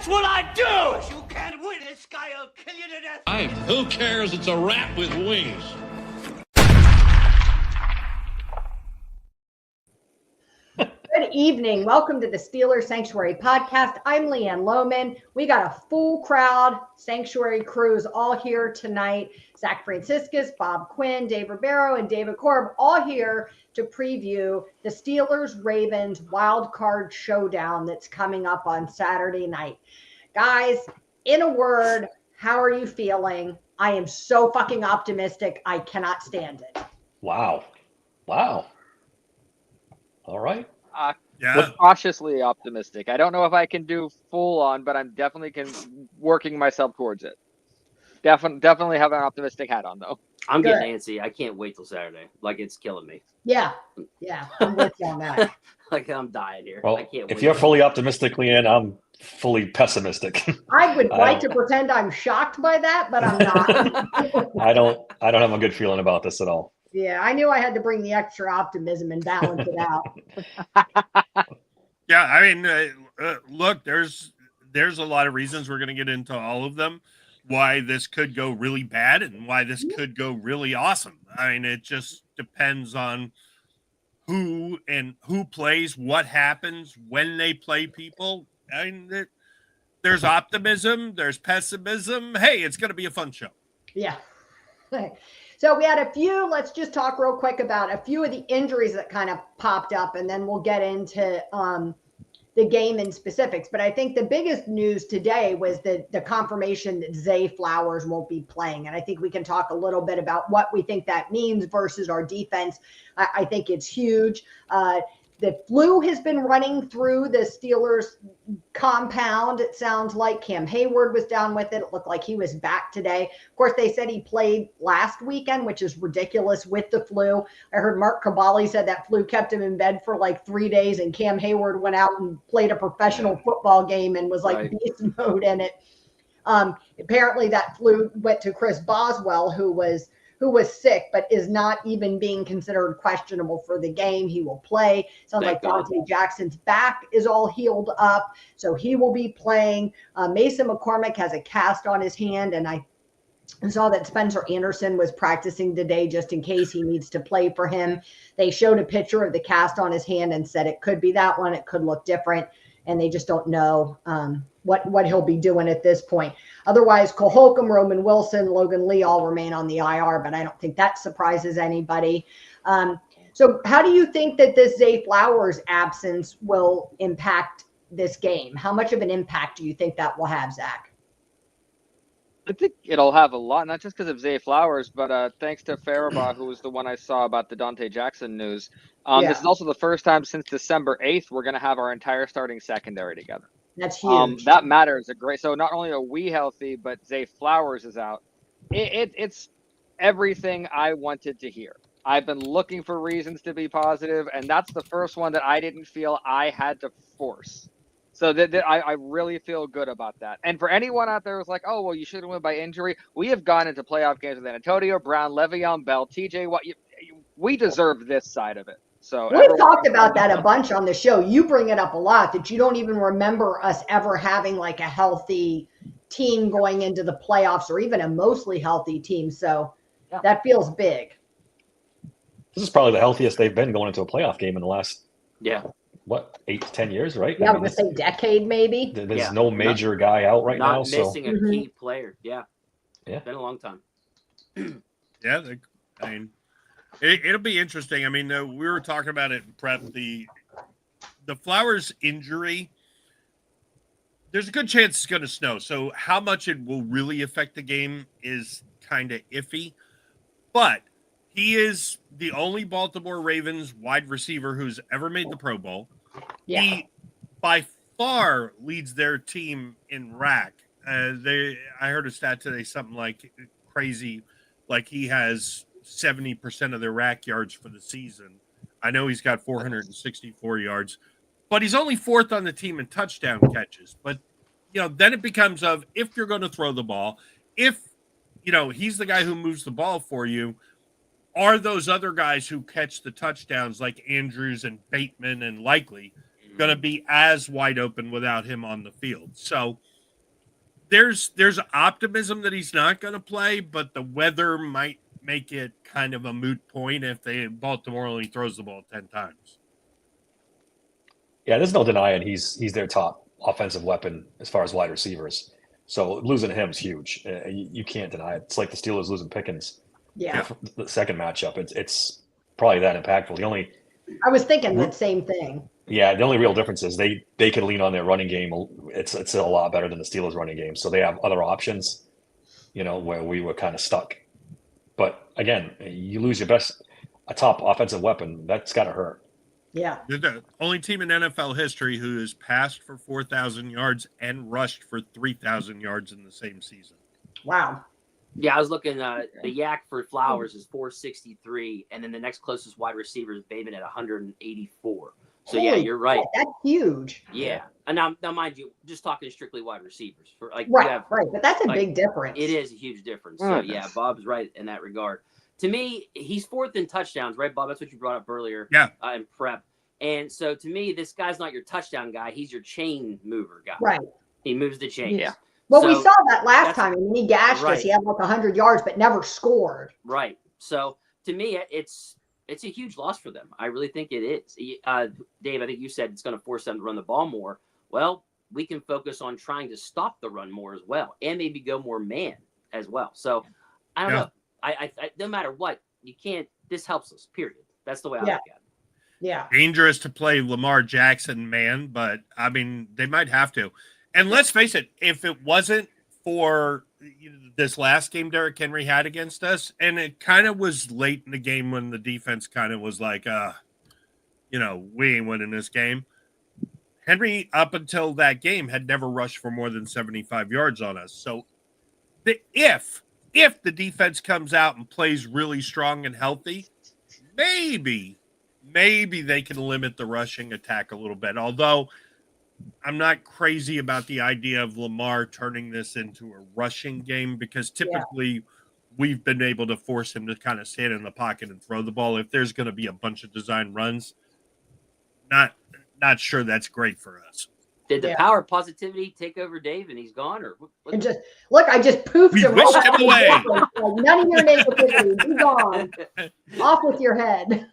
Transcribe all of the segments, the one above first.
what I do! If you can't win, this guy will kill you to death. Who cares? It's a rat with wings. Good evening. Welcome to the Steelers Sanctuary Podcast. I'm Leanne Lohman. We got a full crowd, Sanctuary crews all here tonight. Zach Franciscus, Bob Quinn, Dave Ribeiro, and David Korb all here to preview the Steelers-Ravens wild card showdown that's coming up on Saturday night. Guys, in a word, how are you feeling? I am so fucking optimistic. I cannot stand it. Wow. All right. Cautiously optimistic. I don't know if I can do full on, but I'm definitely working myself towards it. Definitely have an optimistic hat on, though. I'm getting antsy. I can't wait till Saturday. Like, it's killing me. Yeah, I'm with you on that. Like, I'm dying here. Well, I can't if wait. you're fully optimistic, Leanne, I'm fully pessimistic. I would like to pretend I'm shocked by that, but I'm not. I don't have a good feeling about this at all. Yeah, I knew I had to bring the extra optimism and balance it out. Yeah, I mean, look, there's a lot of reasons we're going to get into all of them, why this could go really bad and why this could go really awesome. I mean, it just depends on who plays, what happens, when they play people. I mean, there's optimism, there's pessimism. Hey, it's going to be a fun show. Yeah. So we had let's just talk real quick about a few of the injuries that kind of popped up, and then we'll get into the game in specifics. But I think the biggest news today was the confirmation that Zay Flowers won't be playing. And I think we can talk a little bit about what we think that means versus our defense. I think it's huge. The flu has been running through the Steelers compound. It sounds like Cam Hayward was down with it. It looked like he was back today. Of course, they said he played last weekend, which is ridiculous with the flu. I heard Mark Caballi said that flu kept him in bed for like 3 days, and Cam Hayward went out and played a professional football game and was like beast mode in it. Apparently that flu went to Chris Boswell, who was sick, but is not even being considered questionable for the game. He will play. Sounds like Dante Jackson's back is all healed up, so he will be playing. Mason McCormick has a cast on his hand, and I saw that Spencer Anderson was practicing today just in case he needs to play for him. They showed a picture of the cast on his hand and said it could be that one. It could look different, and they just don't know what he'll be doing at this point. Otherwise, Cole Holcomb, Roman Wilson, Logan Lee all remain on the IR, but I don't think that surprises anybody. So how do you think that this Zay Flowers absence will impact this game? How much of an impact do you think that will have, Zach? I think it'll have a lot, not just because of Zay Flowers, but thanks to Farabah, who was the one I saw about the Dante Jackson news. This is also the first time since December 8th we're going to have our entire starting secondary together. That's huge. That matters. So not only are we healthy, but Zay Flowers is out. It's everything I wanted to hear. I've been looking for reasons to be positive, and that's the first one that I didn't feel I had to force. So I really feel good about that. And for anyone out there who's like, oh, well, you should have won by injury, we have gone into playoff games with Antonio Brown, Le'Veon Bell, TJ Watt. We deserve this side of it. So we've talked about that a bunch on the show. You bring it up a lot that you don't even remember us ever having like a healthy team going into the playoffs, or even a mostly healthy team. So that feels big. This is probably the healthiest they've been going into a playoff game in the last 8 to 10 years, right? Yeah, I was gonna say decade maybe. There's no major guy out right now. Not missing a key player. Yeah. It's been a long time. Yeah, I mean, it'll be interesting. I mean, we were talking about it in prep. The Flowers injury, there's a good chance it's going to snow. So how much it will really affect the game is kind of iffy. But he is the only Baltimore Ravens wide receiver who's ever made the Pro Bowl. Yeah. He, by far, leads their team in rack. I heard a stat today, something like crazy, like he has 70% of their rack yards for the season. I know he's got 464 yards, but he's only fourth on the team in touchdown catches. But, then it becomes if you're going to throw the ball, if, he's the guy who moves the ball for you, are those other guys who catch the touchdowns like Andrews and Bateman and Likely going to be as wide open without him on the field? So there's optimism that he's not going to play, but the weather might make it kind of a moot point if Baltimore only throws the ball 10 times. Yeah, there's no denying he's their top offensive weapon as far as wide receivers. So losing him is huge. You can't deny it. It's like the Steelers losing Pickens. Yeah. The second matchup, it's probably that impactful. I was thinking that same thing. Yeah, the only real difference is they can lean on their running game. It's a lot better than the Steelers' running game. So they have other options, where we were kind of stuck. But again, you lose a top offensive weapon, that's got to hurt. Yeah. They're the only team in NFL history who has passed for 4,000 yards and rushed for 3,000 yards in the same season. Wow. Yeah, I was looking. The yak for Flowers is 463, and then the next closest wide receiver is Bateman at 184. So yeah, you're right. That's huge. Yeah, and now mind you, just talking strictly wide receivers for right, but that's a big difference. It is a huge difference. So yeah, Bob's right in that regard. To me, he's fourth in touchdowns, right, Bob? That's what you brought up earlier. Yeah. In prep, and so to me, this guy's not your touchdown guy. He's your chain mover guy. Right. He moves the chains. Yeah. Well, we saw that last time. I mean, he gashed us. He had like 100 yards, but never scored. Right. So to me, it's a huge loss for them. I really think it is. Dave, I think you said it's going to force them to run the ball more. Well, we can focus on trying to stop the run more as well, and maybe go more man as well. So I don't know. I no matter what, you can't. This helps us. Period. That's the way I look at it. Yeah. Dangerous to play Lamar Jackson man, but I mean they might have to. And let's face it, if it wasn't for this last game Derrick Henry had against us, and it kind of was late in the game when the defense kind of was like, we ain't winning this game. Henry, up until that game, had never rushed for more than 75 yards on us. So if the defense comes out and plays really strong and healthy, maybe they can limit the rushing attack a little bit. Although I'm not crazy about the idea of Lamar turning this into a rushing game, because typically we've been able to force him to kind of stand in the pocket and throw the ball. If there's going to be a bunch of design runs, not sure that's great for us. Did the power of positivity take over Dave and he's gone? Or what? And just look, I just poofed We him. whisked him away. Like, none of your negativity. Be gone. Off with your head.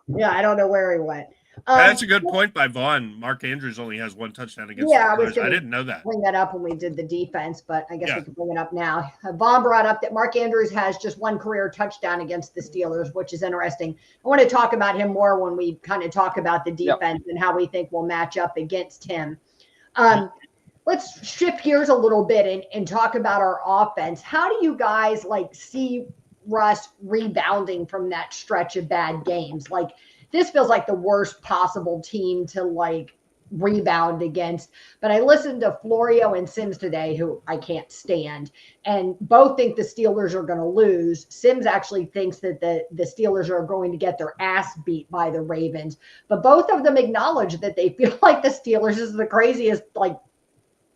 Yeah, I don't know where he went. That's a good point by Vaughn. Mark Andrews only has one touchdown against the Steelers. I didn't know that. Bring that up when we did the defense, but I guess we can bring it up now. Vaughn brought up that Mark Andrews has just one career touchdown against the Steelers, which is interesting. I want to talk about him more when we kind of talk about the defense and how we think we'll match up against him. Let's shift gears a little bit and talk about our offense. How do you guys see Russ rebounding from that stretch of bad games? This feels like the worst possible team to rebound against. But I listened to Florio and Sims today, who I can't stand, and both think the Steelers are going to lose. Sims actually thinks that the Steelers are going to get their ass beat by the Ravens. But both of them acknowledge that they feel like the Steelers is the craziest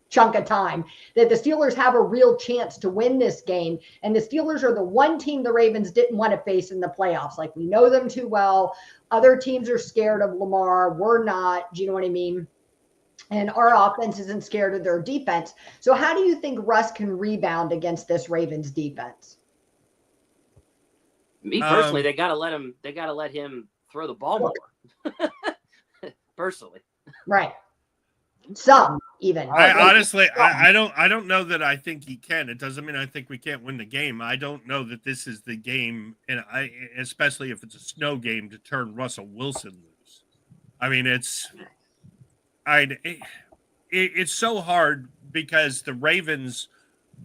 chunk of time, that the Steelers have a real chance to win this game. And the Steelers are the one team the Ravens didn't want to face in the playoffs. We know them too well. Other teams are scared of Lamar. We're not. Do you know what I mean? And our offense isn't scared of their defense. So how do you think Russ can rebound against this Ravens defense? Me personally, they gotta let him throw the ball more. Personally. Right. Some even. I don't know that I think he can. It doesn't mean I think we can't win the game. I don't know that this is the game, and especially if it's a snow game, to turn Russell Wilson loose. I mean, it's so hard because the Ravens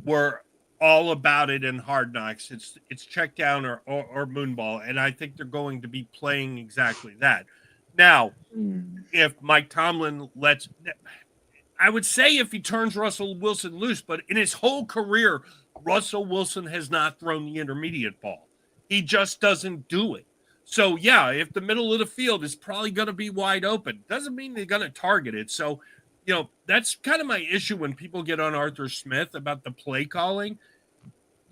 were all about it in Hard Knocks. It's check down or moonball, and I think they're going to be playing exactly that. Now, if Mike Tomlin I would say if he turns Russell Wilson loose, but in his whole career, Russell Wilson has not thrown the intermediate ball. He just doesn't do it. So, yeah, if the middle of the field is probably going to be wide open, doesn't mean they're going to target it. So, that's kind of my issue when people get on Arthur Smith about the play calling.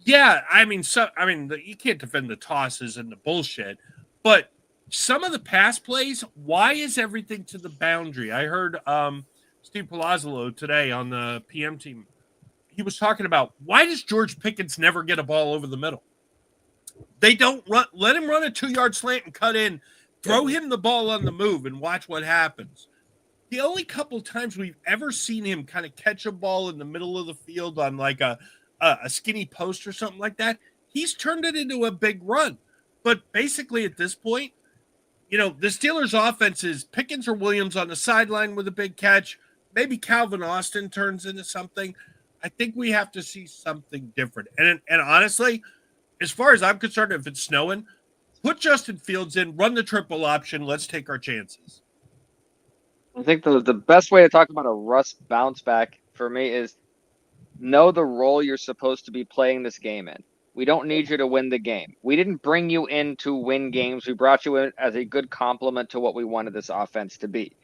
Yeah, you can't defend the tosses and the bullshit, but some of the pass plays, why is everything to the boundary? I heard Steve Palazzolo today on the PM team. He was talking about, why does George Pickens never get a ball over the middle? They don't let him run a 2-yard slant and cut in, throw him the ball on the move and watch what happens. The only couple times we've ever seen him kind of catch a ball in the middle of the field on like a skinny post or something like that, he's turned it into a big run. But basically at this point, the Steelers' offense is Pickens or Williams on the sideline with a big catch. Maybe Calvin Austin turns into something. I think we have to see something different. And honestly, as far as I'm concerned, if it's snowing, put Justin Fields in, run the triple option. Let's take our chances. I think the best way to talk about a Russ bounce back for me is know the role you're supposed to be playing this game in. We don't need you to win the game. We didn't bring you in to win games. We brought you in as a good complement to what we wanted this offense to be.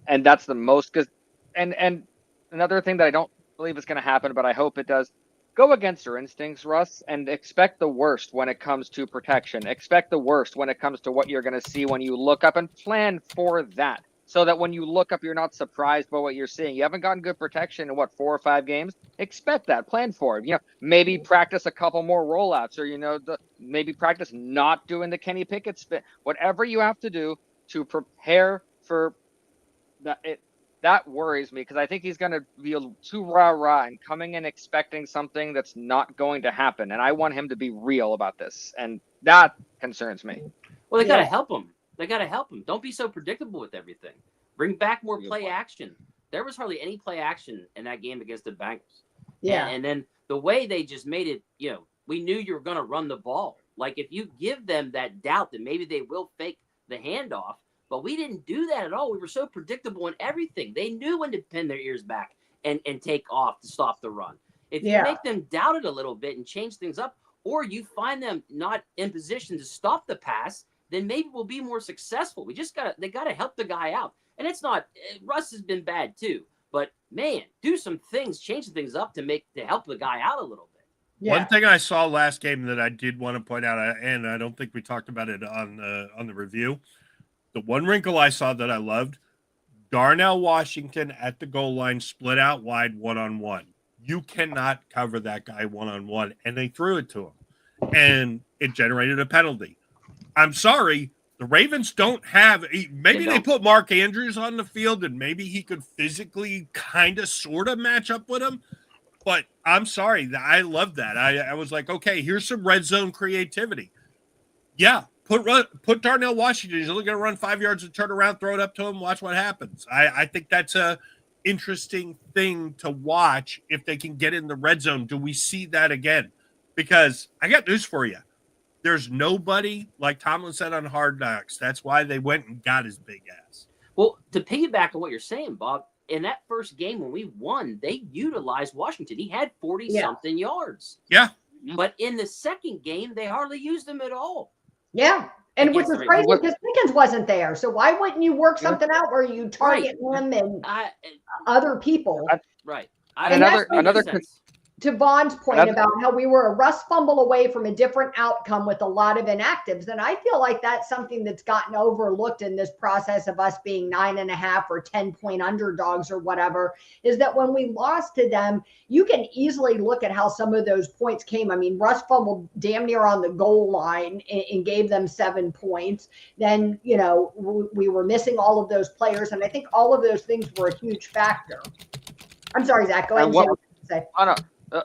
And that's the most good. And another thing that I don't believe is going to happen, but I hope it does, go against your instincts, Russ, and expect the worst when it comes to protection. Expect the worst when it comes to what you're going to see when you look up, and plan for that. So that when you look up, you're not surprised by what you're seeing. You haven't gotten good protection in 4 or 5 games. Expect that. Plan for it. Maybe practice a couple more rollouts, or maybe practice not doing the Kenny Pickett spin. Whatever you have to do to prepare for that. That worries me, because I think he's going to be too rah-rah and coming in expecting something that's not going to happen. And I want him to be real about this, and that concerns me. Well, they got to help him. They got to help him. Don't be so predictable with everything. Bring back more play action. There was hardly any play action in that game against the Bengals. Yeah. And then the way they just made it, we knew you were going to run the ball. Like, if you give them that doubt that maybe they will fake the handoff, but we didn't do that at all. We were so predictable in everything. They knew when to pin their ears back and take off to stop the run. If you make them doubt it a little bit and change things up, or you find them not in position to stop the pass, then maybe we'll be more successful. They got to help the guy out. And it's not, Russ has been bad too, but man, do some things, change things up to help the guy out a little bit. Yeah. One thing I saw last game that I did want to point out, and I don't think we talked about it on the review, the one wrinkle I saw that I loved, Darnell Washington at the goal line, split out wide, one-on-one. You cannot cover that guy one-on-one, and they threw it to him, and it generated a penalty. I'm sorry, the Ravens don't have – maybe they put Mark Andrews on the field, and maybe he could physically kind of sort of match up with him, but I'm sorry. I love that. I was like, okay, here's some red zone creativity. Yeah. Put Darnell Washington. He's only going to run 5 yards and turn around, throw it up to him, watch what happens. I think that's a interesting thing to watch if they can get in the red zone. Do we see that again? Because I got news for you. There's nobody, like Tomlin said on Hard Knocks. That's why they went and got his big ass. Well, to piggyback on what you're saying, Bob, in that first game when we won, they utilized Washington. He had 40-something yards. Yeah. But in the second game, they hardly used him at all. Yeah. And which is crazy because Pickens wasn't there. So why wouldn't you work something out where you target him and other people? Right. To Vaughn's point about how we were a Russ fumble away from a different outcome with a lot of inactives. And I feel like that's something that's gotten overlooked in this process of us being 9.5 or 10-point underdogs or whatever, is that when we lost to them, you can easily look at how some of those points came. I mean, Russ fumbled damn near on the goal line and gave them 7 points. Then, we were missing all of those players. And I think all of those things were a huge factor. I'm sorry, Zach, go ahead and say what you say. Oh, no.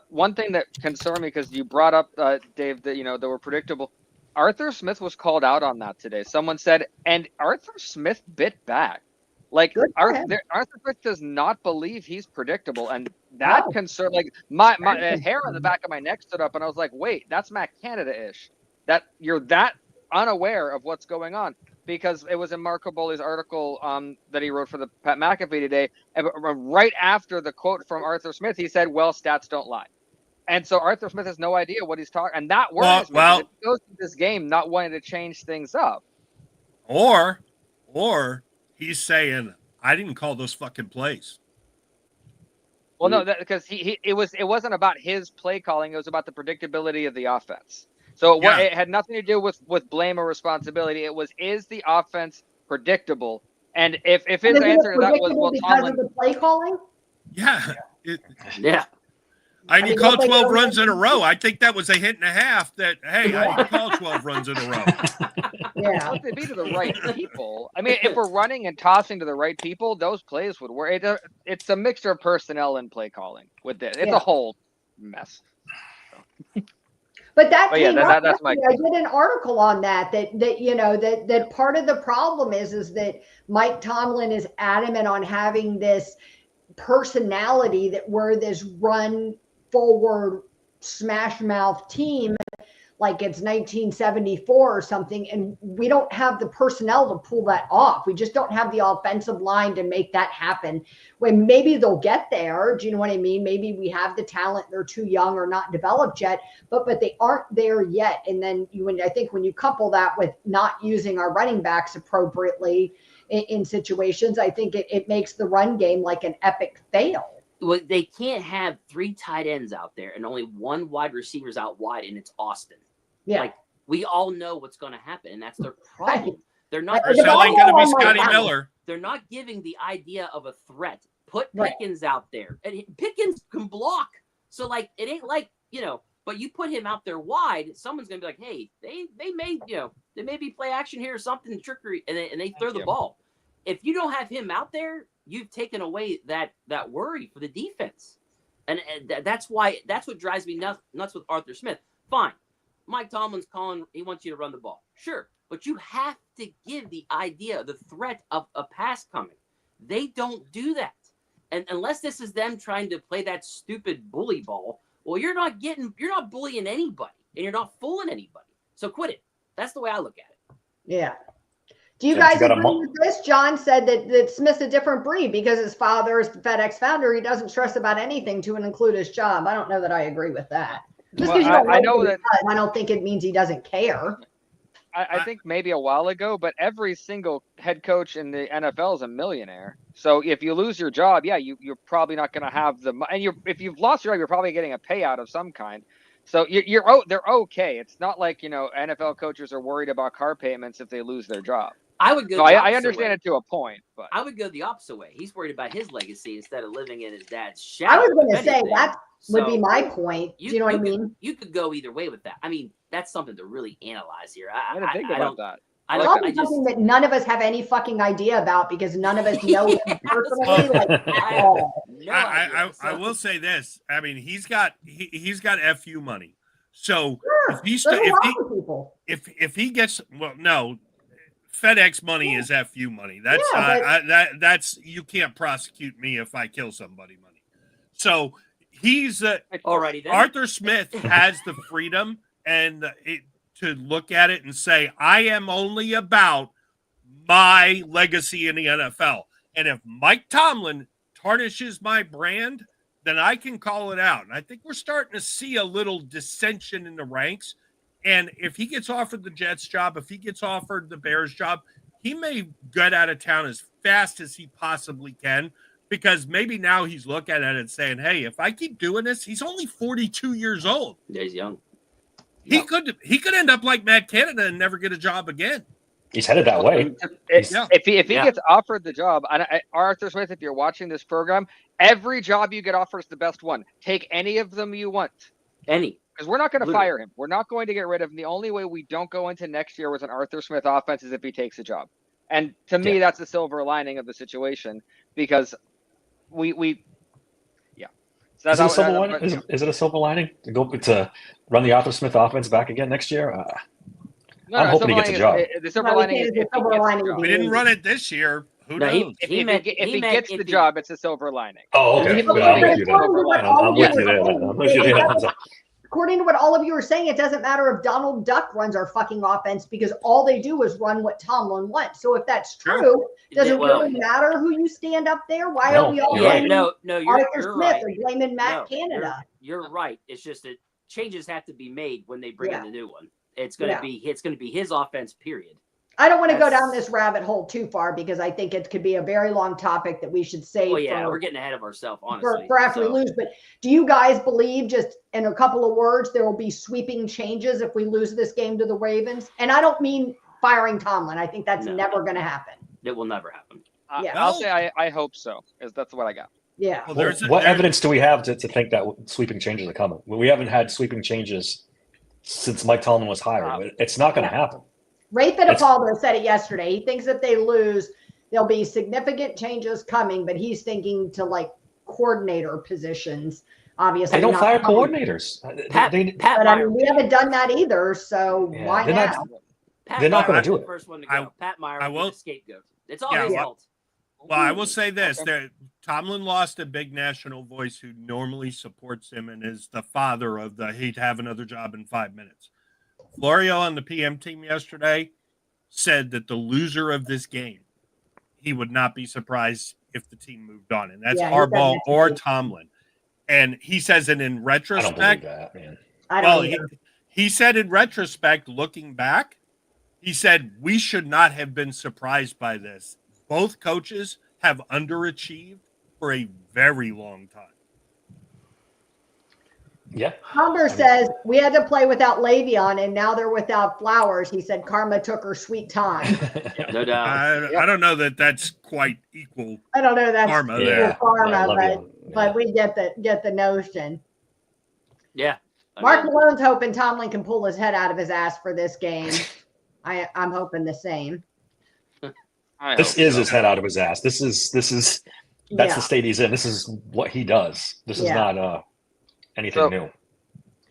One thing that concerned me, because you brought up, Dave, that, they were predictable. Arthur Smith was called out on that today. Someone said, and Arthur Smith bit back. Like, Arthur Smith does not believe he's predictable. And that concern, like, my hair on the back of my neck stood up, and I was like, wait, that's Matt Canada-ish. That you're that unaware of what's going on. Because it was in Mark Caboli's article that he wrote for the Pat McAfee today. And right after the quote from Arthur Smith, he said, well, stats don't lie. And so Arthur Smith has no idea what he's talking. And that worries me. It goes to this game not wanting to change things up. Or he's saying, I didn't call those fucking plays. Well, no, because it wasn't about his play calling. It was about the predictability of the offense. So it had nothing to do with blame or responsibility. It was, is the offense predictable And if his Is it answer to that was, predictable well, because Tomlin, of the play calling? Yeah. Yeah. I mean, called nobody 12 knows runs in a anything. row. I think that was a hit and a half that, hey, I can call 12 runs in a row. Yeah. well, if they be to the right people. I mean, if we're running and tossing to the right people, those plays would work. It's a mixture of personnel and play calling with this. It's Yeah. a whole mess. But that But yeah, came up that's my. yesterday. I did an article on that part of the problem is that Mike Tomlin is adamant on having this personality that we're this run forward smash mouth team like it's 1974 or something, and we don't have the personnel to pull that off. We just don't have the offensive line to make that happen. When maybe they'll get there, do you know what I mean? Maybe we have the talent, they're too young or not developed yet, but they aren't there yet. And then I think when you couple that with not using our running backs appropriately in situations, I think it makes the run game like an epic fail. Well, they can't have 3 tight ends out there and only 1 wide receiver's out wide, and it's Austin. Yeah. Like, we all know what's going to happen, and that's their problem. Right. They're not. Or selling going to be Scotty Mike Miller. They're not giving the idea of a threat. Put Right. Pickens out there, and Pickens can block. So like, it ain't like But you put him out there wide, someone's gonna be like, hey, they may be play action here or something, trickery, and they throw the ball. If you don't have him out there, you've taken away that worry for the defense, and that's what drives me nuts with Arthur Smith. Fine, Mike Tomlin's calling, he wants you to run the ball, sure, but you have to give the idea, the threat of a pass coming. They don't do that, and unless this is them trying to play that stupid bully ball, well, you're not bullying anybody, and you're not fooling anybody. So quit it. That's the way I look at it. Yeah. Do you guys agree with this? John said that Smith's a different breed because his father is the FedEx founder. He doesn't stress about anything to include his job. I don't know that I agree with that. Just because I know that I don't think it means he doesn't care. I think maybe a while ago, but every single head coach in the NFL is a millionaire. So if you lose your job, yeah, you're probably not going to have if you've lost your job, you're probably getting a payout of some kind. So they're okay. It's not like, NFL coaches are worried about car payments if they lose their job. I would go. So I understand it to a point, but I would go the opposite way. He's worried about his legacy instead of living in his dad's shadow. I was going to say that would be my point. Do you know what I mean? You could go either way with that. I mean, that's something to really analyze here. I didn't think about that. It's something that none of us have any fucking idea about because none of us know him personally. I will say this. I mean, he's got FU money. So sure. if he gets FedEx money is FU money. That's that's you can't prosecute me if I kill somebody money. So he's alrighty then. Arthur Smith has the freedom and to look at it and say, I am only about my legacy in the NFL. And if Mike Tomlin tarnishes my brand, then I can call it out. And I think we're starting to see a little dissension in the ranks. And if he gets offered the Jets job, if he gets offered the Bears job, he may get out of town as fast as he possibly can, because maybe now he's looking at it and saying, hey, if I keep doing this, he's only 42 years old. Yeah, he's young. He could end up like Matt Canada and never get a job again. He's headed that way. If he gets offered the job, Arthur Smith, if you're watching this program, every job you get offered is the best one. Take any of them you want. Any. Because we're not going to fire him. We're not going to get rid of him. The only way we don't go into next year with an Arthur Smith offense is if he takes a job. And to me, that's the silver lining of the situation, because So is it a silver lining to run the Arthur Smith offense back again next year? I'm hoping he gets a job. The silver lining is we didn't run it this year. Who knows? If he gets the job, it's a silver lining. Oh, okay. I'm with you there. According to what all of you are saying, it doesn't matter if Donald Duck runs our fucking offense because all they do is run what Tomlin wants. So if that's true, does it really matter who you stand up there? Why are we all blaming Arthur Smith or blaming Matt Canada? You're right. It's just that changes have to be made when they bring in the new one. It's going to be his offense, period. I don't want to go down this rabbit hole too far because I think it could be a very long topic that we should save. We're getting ahead of ourselves, honestly. For after we lose. But do you guys believe, just in a couple of words, there will be sweeping changes if we lose this game to the Ravens? And I don't mean firing Tomlin. I think that's never going to happen. It will never happen. Yeah. I'll say I hope so. That's what I got. Yeah. Well, What evidence do we have to think that sweeping changes are coming? We haven't had sweeping changes since Mike Tomlin was hired. It's not going to happen. Ray Fittipaldo said it yesterday. He thinks if they lose, there'll be significant changes coming, but he's thinking to like coordinator positions. Obviously, They don't not fire public. coordinators. Pat But I mean, we haven't done that either. So Yeah, why they're now? not- Pat They're not Meyer gonna do was it. the first one to go. Pat Meyer was the scapegoat. It's all Yeah, his well- fault. Well, I will say this: that Tomlin lost a big national voice who normally supports him and is the father of the he'd have another job in 5 minutes. Florio on the PM team yesterday said that the loser of this game, he would not be surprised if the team moved on, and that's Yeah, he said Harbaugh that or too. Tomlin. And he says it in I don't believe retrospect. that, man. I don't Well, either. he said in retrospect, looking back, he said we should not have been surprised by this. Both coaches have underachieved for a very long time. Yeah. Humber says we had to play without Le'Veon, and now they're without Flowers. He said karma took her sweet time. No doubt. I don't know that that's quite equal. I don't know that's Karma equal there. karma, Yeah, but Le'Veon, we get the notion. Yeah. I Mark mean, Malone's hoping Tomlin can pull his head out of his ass for this game. I'm hoping the same. This is his head out of his ass. This is that's Yeah. the state he's in. This is what he does. This is Yeah. not anything new.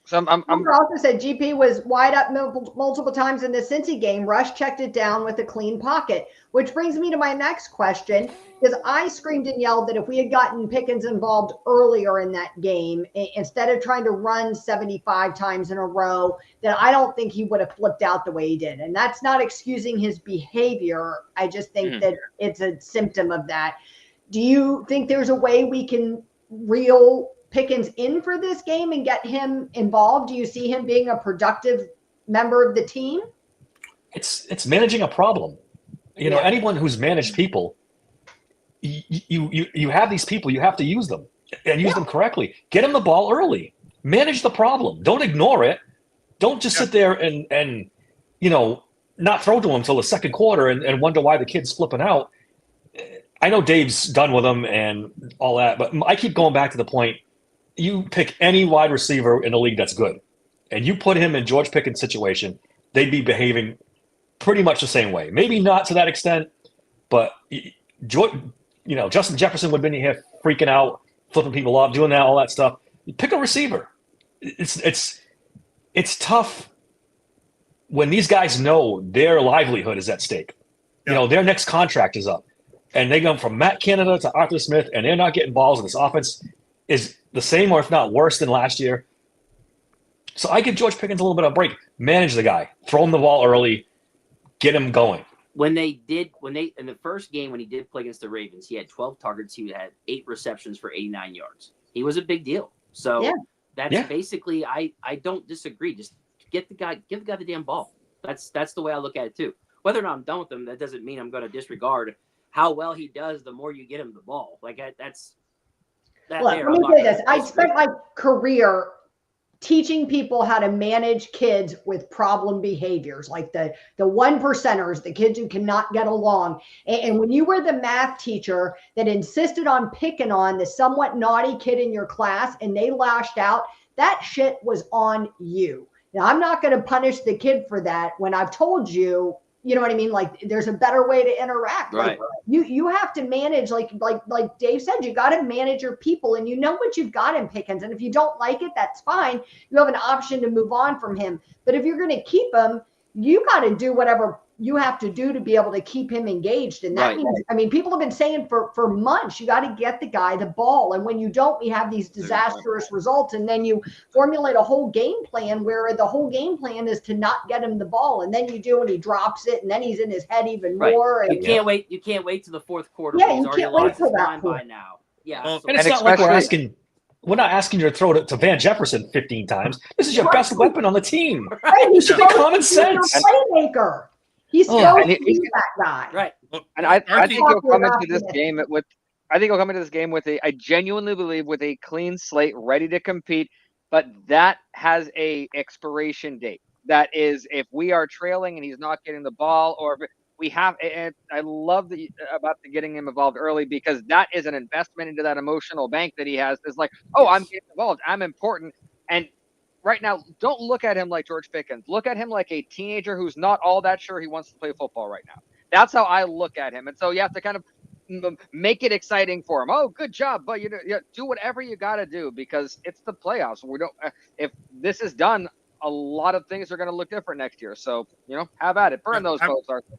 So I'm Humber also said GP was wide up multiple times in the Cincy game. Rush checked it down with a clean pocket, which brings me to my next question, because I screamed and yelled that if we had gotten Pickens involved earlier in that game, instead of trying to run 75 times in a row, that I don't think he would have flipped out the way he did. And that's not excusing his behavior. I just think that it's a symptom of that. Do you think there's a way we can reel Pickens in for this game and get him involved? Do you see him being a productive member of the team? It's managing a problem. You know, anyone who's managed people, you have these people, you have to use them and use them correctly. Get them the ball early. Manage the problem. Don't ignore it. Don't just sit there and not throw to him until the second quarter and wonder why the kid's flipping out. I know Dave's done with them and all that, but I keep going back to the point. You pick any wide receiver in the league that's good, and you put him in George Pickens' situation, they'd be behaving pretty much the same way. Maybe not to that extent, but Justin Jefferson would have been here freaking out, flipping people off, doing that, all that stuff. Pick a receiver. It's tough when these guys know their livelihood is at stake. Yeah. You know, their next contract is up, and they go from Matt Canada to Arthur Smith, and they're not getting balls, and this offense is the same or if not worse than last year. So I give George Pickens a little bit of a break. Manage the guy. Throw him the ball early. Get him going. in the first game when he did play against the Ravens, he had 12 targets. He had 8 receptions for 89 yards. He was a big deal. So that's basically I don't disagree. Just give the guy the damn ball. That's the way I look at it too. Whether or not I'm done with him, that doesn't mean I'm going to disregard how well he does. The more you get him the ball, like that's. Look, let me say this. I spent my career teaching people how to manage kids with problem behaviors, like the one percenters, the kids who cannot get along. And when you were the math teacher that insisted on picking on the somewhat naughty kid in your class and they lashed out, that shit was on you. Now, I'm not going to punish the kid for that when I've told you, you know what I mean? Like there's a better way to interact. Right. Like, you have to manage, like Dave said, you got to manage your people, and you know what you've got in Pickens. And if you don't like it, that's fine. You have an option to move on from him. But if you're going to keep him, you got to do whatever you have to do to be able to keep him engaged. And that means, I mean, people have been saying for months, you got to get the guy the ball. And when you don't, we have these disastrous results. And then you formulate a whole game plan where the whole game plan is to not get him the ball. And then you do, and he drops it, and then he's in his head even more. And you can't wait. You can't wait to the fourth quarter. Yeah, He's you already can't wait lost for his that mind point. by now. Yeah. Well, so And it's And not like especially- we're not asking you to throw to Van Jefferson 15 times. This is your best weapon on the team. Right, he's It should be supposed common to be your sense. playmaker. He's Oh, supposed and to be that guy. right. And I think he'll come into this Arthur- game with. I think he'll come into this game with I genuinely believe with a clean slate, ready to compete. But that has a expiration date. That is, if we are trailing and he's not getting the ball, or we have, and I love about getting him involved early, because that is an investment into that emotional bank that he has. It's like, oh, I'm getting involved, I'm important. And right now, don't look at him like George Pickens. Look at him like a teenager who's not all that sure he wants to play football right now. That's how I look at him. And so you have to kind of make it exciting for him. Oh, good job, but you do whatever you got to do, because it's the playoffs. We don't. If this is done, a lot of things are going to look different next year. So have at it. Burn those boats, Arthur.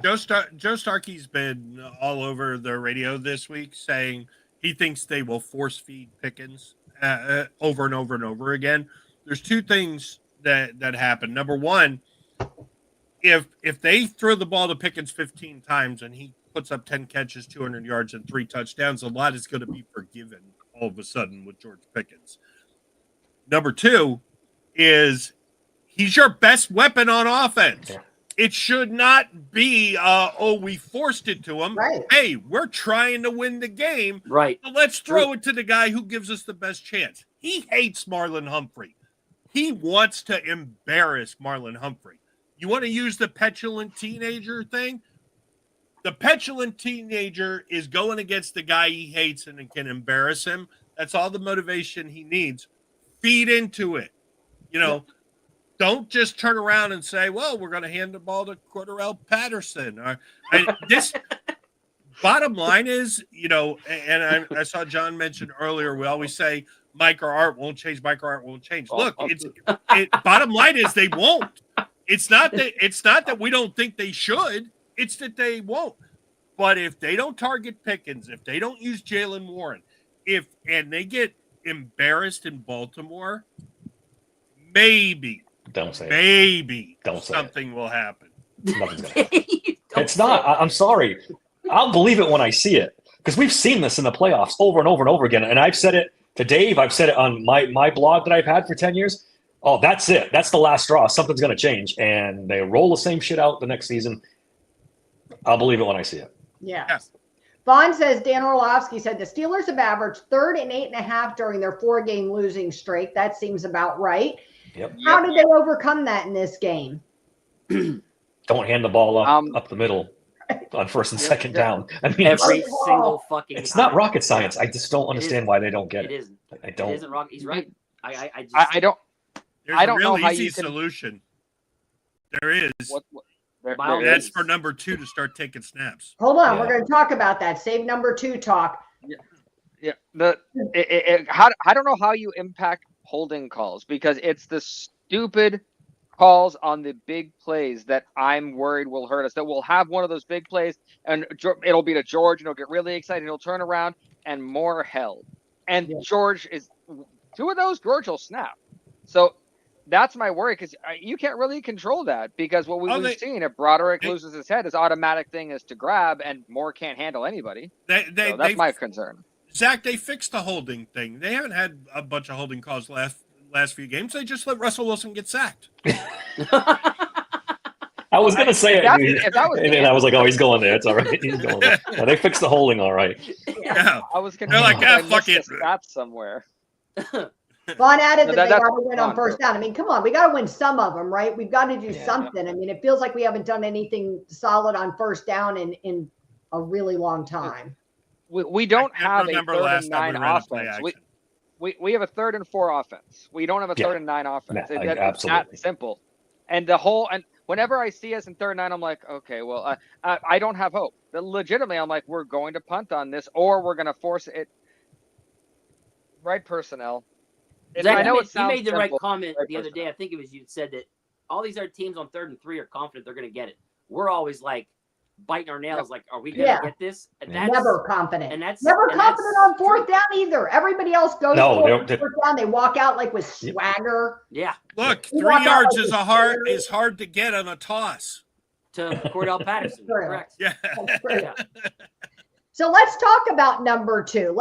Joe Starkey's been all over the radio this week saying he thinks they will force feed Pickens over and over and over again. There's two things that happen. Number one, if they throw the ball to Pickens 15 times and he puts up 10 catches, 200 yards, and 3 touchdowns, a lot is going to be forgiven all of a sudden with George Pickens. Number two is he's your best weapon on offense. Yeah. It should not be, we forced it to him. Right. Hey, we're trying to win the game. Right. So let's throw it to the guy who gives us the best chance. He hates Marlon Humphrey. He wants to embarrass Marlon Humphrey. You want to use the petulant teenager thing? The petulant teenager is going against the guy he hates and can embarrass him. That's all the motivation he needs. Feed into it. Don't just turn around and say, well, we're going to hand the ball to Cordarrelle Patterson. This bottom line is, and I saw John mention earlier, we always say Mike or Art won't change. Look, bottom line is they won't. It's not that we don't think they should. It's that they won't. But if they don't target Pickens, if they don't use Jaylen Warren, and they get embarrassed in Baltimore, maybe something will happen. It's not. I'm sorry. I'll believe it when I see it, because we've seen this in the playoffs over and over and over again. And I've said it to Dave. I've said it on my blog that I've had for 10 years. Oh, that's it. That's the last straw. Something's going to change. And they roll the same shit out the next season. I'll believe it when I see it. Yeah. Yes. Vaughn says, Dan Orlovsky said the Steelers have averaged 3rd and 8.5 during their 4-game losing streak. That seems about right. Yep. How did they overcome that in this game? Don't hand the ball up the middle on 1st and 2nd down. I mean, every single fucking. It's not rocket science. I just don't understand why they don't get it. It isn't. I don't. It isn't rocket. He's right. I don't. There's I don't a real know how easy you can... solution. There is. That's for number 2 to start taking snaps. Hold on, we're going to talk about that. Save number 2 talk. Yeah. I don't know how you impact holding calls, because it's the stupid calls on the big plays that I'm worried will hurt us. That we'll have one of those big plays and it'll be to George and he'll get really excited. He'll turn around and more held. And George is 2 of those. George will snap. So that's my worry, because you can't really control that, because what we've seen, if Broderick loses his head, his automatic thing is to grab, and Moore can't handle anybody. So that's my concern. Zach, they fixed the holding thing. They haven't had a bunch of holding calls last few games. They just let Russell Wilson get sacked. I was going to say it, and then I was like, oh, he's going there. It's all right. He's going there. Yeah, they fixed the holding all right. Yeah. I was They're like, fuck it. That's somewhere. Vaughn added that they got to win on 1st down. I mean, come on, we got to win some of them, right? We've got to do something. I mean, it feels like we haven't done anything solid on 1st down in a really long time. We don't have a 3rd and 9 offense. We have a 3rd and 4 offense. We don't have a 3rd and 9 offense. It's that simple. And whenever I see us in 3rd and 9, I'm like, okay, well, I don't have hope. But legitimately, I'm like, we're going to punt on this, or we're going to force it. Right personnel. Zach, I know you made the right comment the other day. I think it was you said that all these other teams on 3rd and 3 are confident they're going to get it. We're always like biting our nails, like, are we going to get this? And that's never confident. Never confident on 4th down either. Everybody else goes for 4th down. They walk out like with swagger. Yeah. Look, 3 yards is hard to get on a toss. To Cordarrelle Patterson. Correct. Yeah. So let's talk about number 2.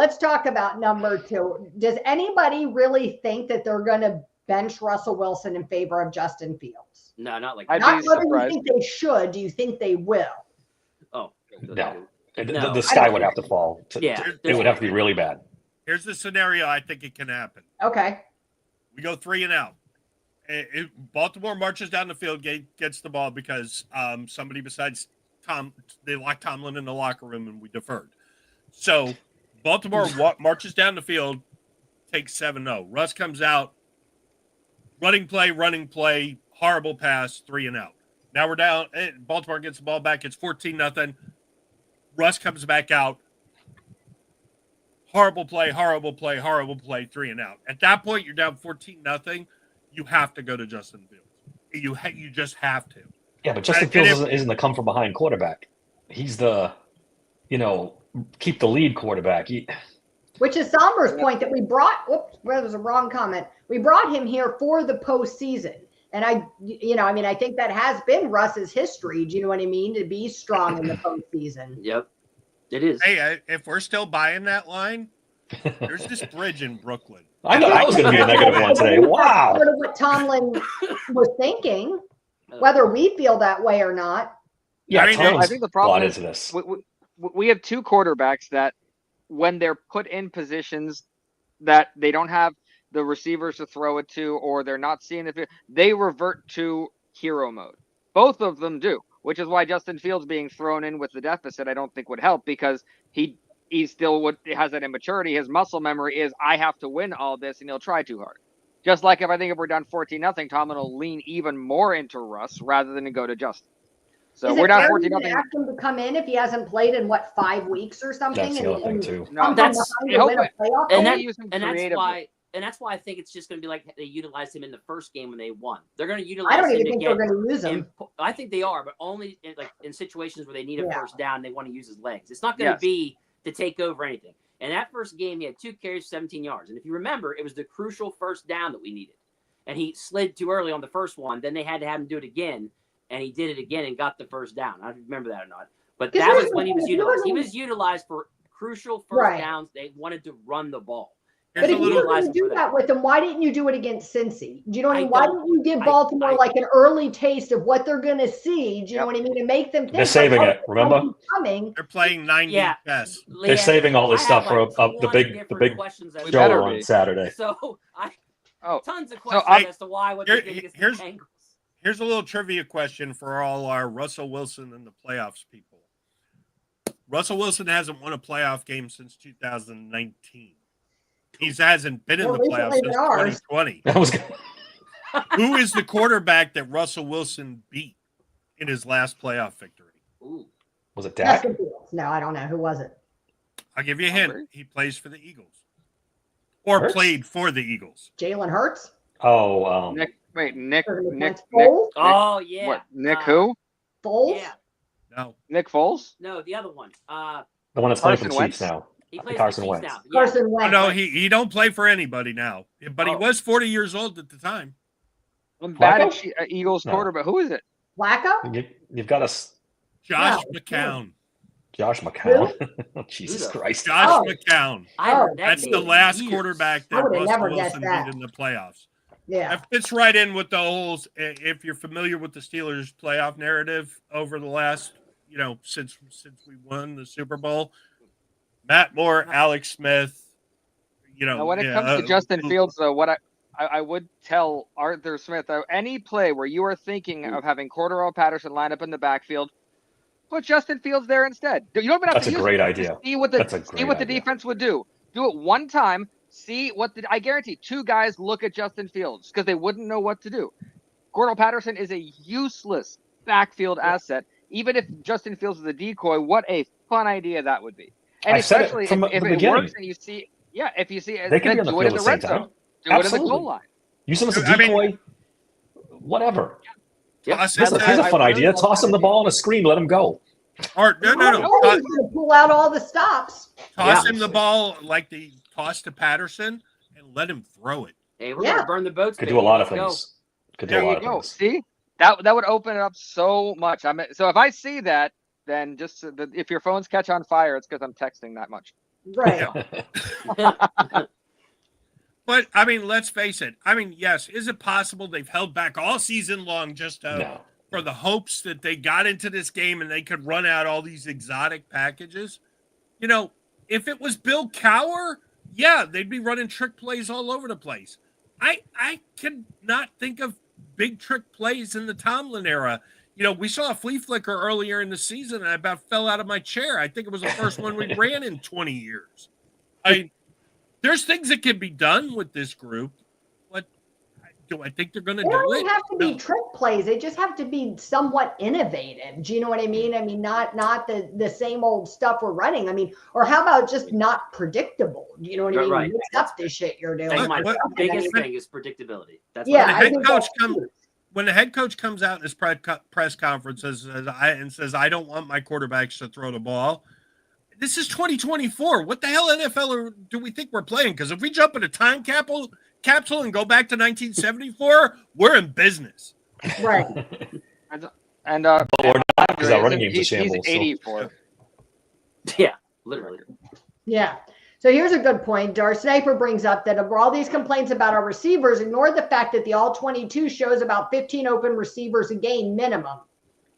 Does anybody really think that they're going to bench Russell Wilson in favor of Justin Fields? No, not like that. Not whether you think they should. Do you think they will? Oh, no. The sky would have to fall. It would have to be really bad. Here's the scenario I think it can happen. Okay. We go 3 and out. Baltimore marches down the field, gets the ball because somebody besides Tomlin in the locker room, and we deferred. So Baltimore marches down the field, takes 7-0. Russ comes out, running play, horrible pass, 3-and-out. Now we're down. Baltimore gets the ball back. It's 14-0. Russ comes back out. Horrible play, 3-and-out. At that point, you're down 14-0. You have to go to Justin Fields. You just have to. Yeah, but Justin Fields isn't the come from behind quarterback. He's the, keep the lead quarterback. Which is Sommer's point that we brought. Whoops, that was a wrong comment. We brought him here for the postseason. And I think that has been Russ's history. Do you know what I mean? To be strong in the postseason. Yep, it is. Hey, if we're still buying that line, there's this bridge in Brooklyn. I know that was going to be a negative one today. Wow. Sort of what Tomlin was thinking, whether we feel that way or not. Yeah, I think the problem is is this. We have two quarterbacks that, when they're put in positions that they don't have the receivers to throw it to, or they're not seeing the field, they revert to hero mode. Both of them do, which is why Justin Fields being thrown in with the deficit, I don't think would help, because he still has that immaturity. His muscle memory is, I have to win all this, and he'll try too hard. Just like if we're down 14-0, Tomlin will lean even more into Russ rather than to go to Justin. So we're down 14-0. Ask him to come in if he hasn't played in 5 weeks or something. That's the other thing too. No, that's why I think it's just going to be like they utilized him in the first game when they won. They're going to utilize him. I don't even think they're going to use him. I think they are, but only in situations where they need a first down. They want to use his legs. It's not going to be to take over anything. And that first game, he had 2 carries, 17 yards. And if you remember, it was the crucial first down that we needed. And he slid too early on the first one. Then they had to have him do it again. And he did it again and got the first down. I don't remember that or not. But that was when he was utilized. He was utilized for crucial first downs. They wanted to run the ball. But if you were going to do that with them, why didn't you do it against Cincy? Do you know what I mean? Why didn't you give Baltimore like an early taste of what they're going to see? Do you know what I mean? And make them think they're saving it. Remember, they're playing 90 chess. They're saving all this stuff for the big show on Saturday. So tons of questions as to why. What they think is the Bengals. Here's a little trivia question for all our Russell Wilson in the playoffs people. Russell Wilson hasn't won a playoff game since 2019. He hasn't been in the playoffs since 2020. Who is the quarterback that Russell Wilson beat in his last playoff victory? Ooh. Was it Dak? No, I don't know. Who was it? I'll give you a hint. He plays for the Eagles. Or played for the Eagles. Jalen Hurts? Oh, Nick. Foles? Oh, yeah. What? Nick who? Foles? Yeah. No. Nick Foles? No, the other one. the one that's playing for the Chiefs now. He plays Carson for the Chiefs Wentz. now. Yeah. Carson Wentz. No, he don't play for anybody now. But he was 40 years old at the time. I'm bad at Eagles quarterback. Who is it? Flacco? You've got us. Josh McCown. Josh McCown. Jesus Christ. Josh McCown. That's the last quarterback that Russell Wilson beat in the playoffs. Yeah. That fits right in with the whole, if you're familiar with the Steelers playoff narrative over the last, since we won the Super Bowl. Matt Moore, Alex Smith, Now, when it comes to Justin Fields, though, what I would tell Arthur Smith, any play where you are thinking of having Cordero Patterson line up in the backfield, put Justin Fields there instead. You don't even have That's to a use great it. idea. See what the defense would do. Do it one time. See I guarantee 2 guys look at Justin Fields because they wouldn't know what to do. Cordero Patterson is a useless backfield asset. Even if Justin Fields is a decoy, what a fun idea that would be. And especially if it works and you see, if you see, they can be on the do it field in the at red the same zone. time. Do it in the goal line. Use him as a decoy. Whatever. Yeah. Here's a fun idea. Toss him the ball on a screen. Let him go. Or no. He's going to pull out all the stops. Toss him the ball like the toss to Patterson and let him throw it. Hey, we're going to burn the boats. Could do a lot of things. There you go. See? That would open it up so much. So if I see that, then just if your phones catch on fire, it's because I'm texting that much. Right. But, let's face it. Yes, is it possible they've held back all season long just for the hopes that they got into this game and they could run out all these exotic packages? If it was Bill Cowher, they'd be running trick plays all over the place. I could not think of big trick plays in the Tomlin era. we saw a flea flicker earlier in the season, and I about fell out of my chair. I think it was the first one we ran in 20 years. There's things that can be done with this group. What do I think they're going to do? They don't even it? have to be trick plays. They just have to be somewhat innovative. Do you know what I mean? I mean, not the same old stuff we're running. I mean, or how about just not predictable? Do you know what I mean? Right. Mix up this shit you're doing. That's my What- biggest thing is predictability. That's Yeah, what I think when the head coach comes out in his press conference and says, I don't want my quarterbacks to throw the ball. This is 2024. What the hell NFL do we think we're playing? Because if we jump in a time capsule and go back to 1974, we're in business. right. And But we're not, because our running game's a he's shambles. 84. Yeah, literally. Yeah. So here's a good point. Our sniper brings up that of all these complaints about our receivers, ignore the fact that the all 22 shows about 15 open receivers a game minimum.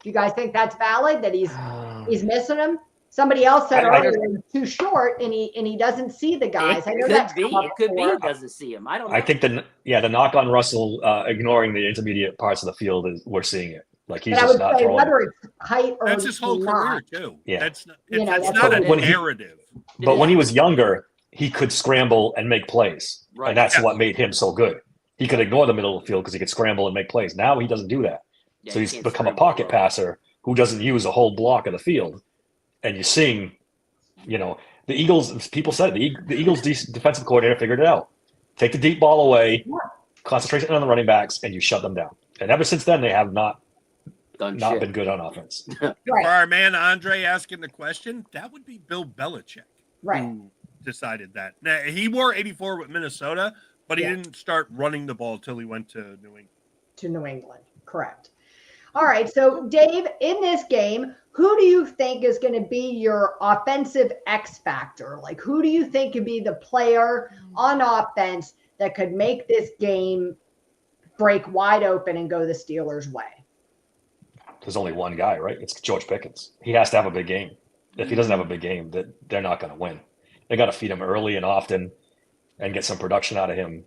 Do you guys think that's valid? That he's missing them? Somebody else said earlier he's too short and he doesn't see the guys. I know that's It could be he doesn't see him. I don't know. I think the knock on Russell ignoring the intermediate parts of the field is we're seeing it. Like he's But I just would not say throwing. whether it's height or That's his whole career, too. Yeah. That's not, You know, that's that's not a what- narrative. But when he was younger, he could scramble and make plays. Right. And that's Yeah. what made him so good. He could ignore the middle of the field because he could scramble and make plays. Now he doesn't do that. Yeah, So he he's can't become a scramble pocket well. passer who doesn't use a whole block of the field. And you're seeing, the Eagles, people said it, the Eagles defensive coordinator figured it out. Take the deep ball away, concentration on the running backs, and you shut them down. And ever since then, they have not been good on offense. Right. For our man Andre asking the question, that would be Bill Belichick. Right. Who decided that. Now, he wore 84 with Minnesota, but he didn't start running the ball till he went to New England. To New England. Correct. All right. So, Dave, in this game, who do you think is going to be your offensive X factor? Like, who do you think could be the player on offense that could make this game break wide open and go the Steelers' way? There's only one guy, right? It's George Pickens. He has to have a big game. If he doesn't have a big game, they're not going to win. They got to feed him early and often and get some production out of him.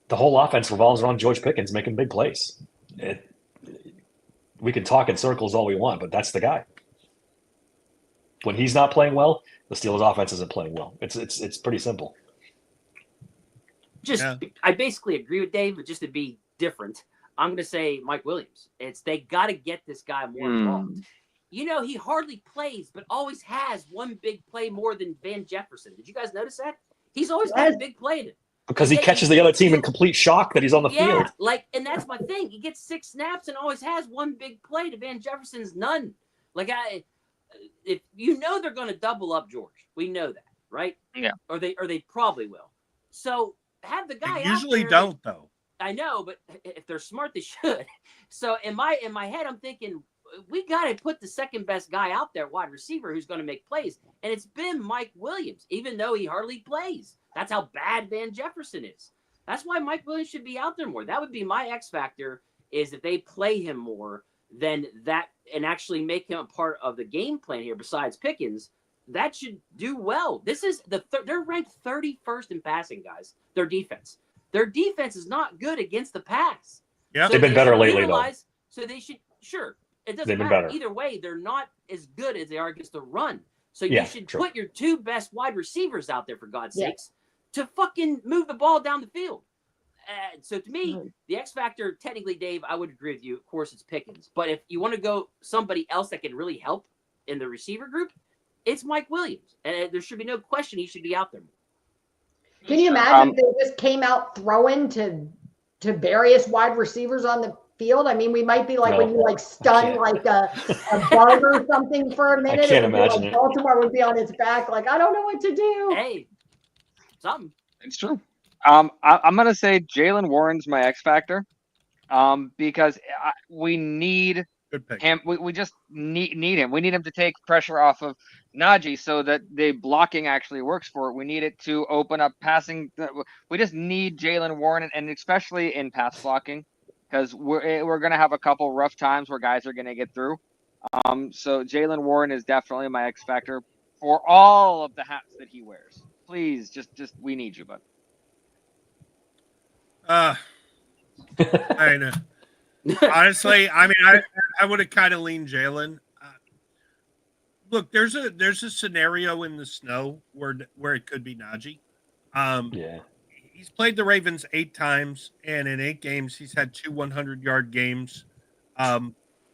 The whole offense revolves around George Pickens making big plays. We can talk in circles all we want, but that's the guy. When he's not playing well, the Steelers' offense isn't playing well. It's pretty simple. I basically agree with Dave, but just to be different, I'm going to say Mike Williams. They got to get this guy more involved. He hardly plays, but always has one big play more than Van Jefferson. Did you guys notice that? He's always got a big play in it. Because he catches the other team in complete shock that he's on the field. And that's my thing. He gets 6 snaps and always has one big play to Van Jefferson's none. If they're going to double up George, we know that, right? Yeah. Or they probably will. So have the guy. They usually out there don't, though. I know, but if they're smart, they should. So in my head, I'm thinking we got to put the second best guy out there, wide receiver, who's going to make plays, and it's been Mike Williams, even though he hardly plays. That's how bad Van Jefferson is. That's why Mike Williams should be out there more. That would be my X factor, is if they play him more than that and actually make him a part of the game plan here. Besides Pickens, that should do well. This is they're ranked 31st in passing, guys. Their defense is not good against the pass. Yeah, So They've been they better should lately, utilize- So they should, sure. It doesn't They've been matter. better. Either way, they're not as good as they are against the run. So Yeah, you should true. put your 2 best wide receivers out there, for God's Yeah. sakes, to fucking move the ball down the field. So to me, the X factor, technically, Dave, I would agree with you. Of course, it's Pickens. But if you want to go somebody else that can really help in the receiver group, it's Mike Williams. And there should be no question he should be out there. Can you imagine if they just came out throwing to various wide receivers on the field? I mean, we might be like No, when you like stun can't. like a bug or something for a minute. can't and it'd be imagine like it. Baltimore would be on its back, like, I don't know what to do. Hey, something. It's true. I'm gonna say Jalen Warren's my X factor, because we need good pick. him. We just need him. We need him to take pressure off of Najee so that the blocking actually works for it. We need it to open up passing. We just need Jalen Warren, and especially in pass blocking, because we're gonna have a couple rough times where guys are gonna get through. So Jalen Warren is definitely my X factor for all of the hats that he wears. Please, just we need you, bud. I know. Honestly, I mean, I would have kind of leaned Jalen. Look, there's a scenario in the snow where it could be Najee. Yeah. He's played the Ravens 8 times, and in 8 games, he's had 2 100-yard games.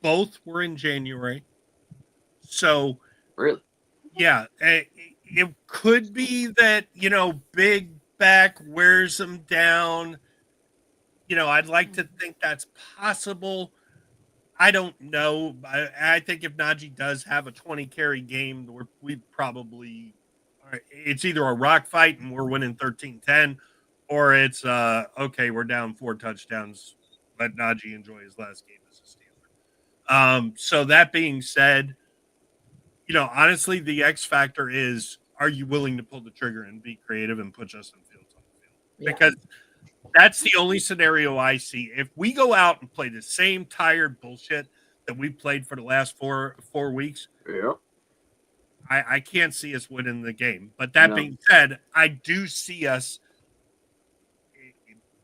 Both were in January. So, Really? yeah, it could be that, big back wears him down. I'd like to think that's possible. I don't know. I think if Najee does have a 20-carry game, it's either a rock fight and we're winning 13-10, or it's, okay, we're down 4 touchdowns. Let Najee enjoy his last game as a Steeler. So that being said, honestly, the X factor is, are you willing to pull the trigger and be creative and put Justin Fields on the field? Yeah. Because that's the only scenario I see. If we go out and play the same tired bullshit that we played for the last four weeks, Yeah. I can't see us winning the game. But that being said, I do see us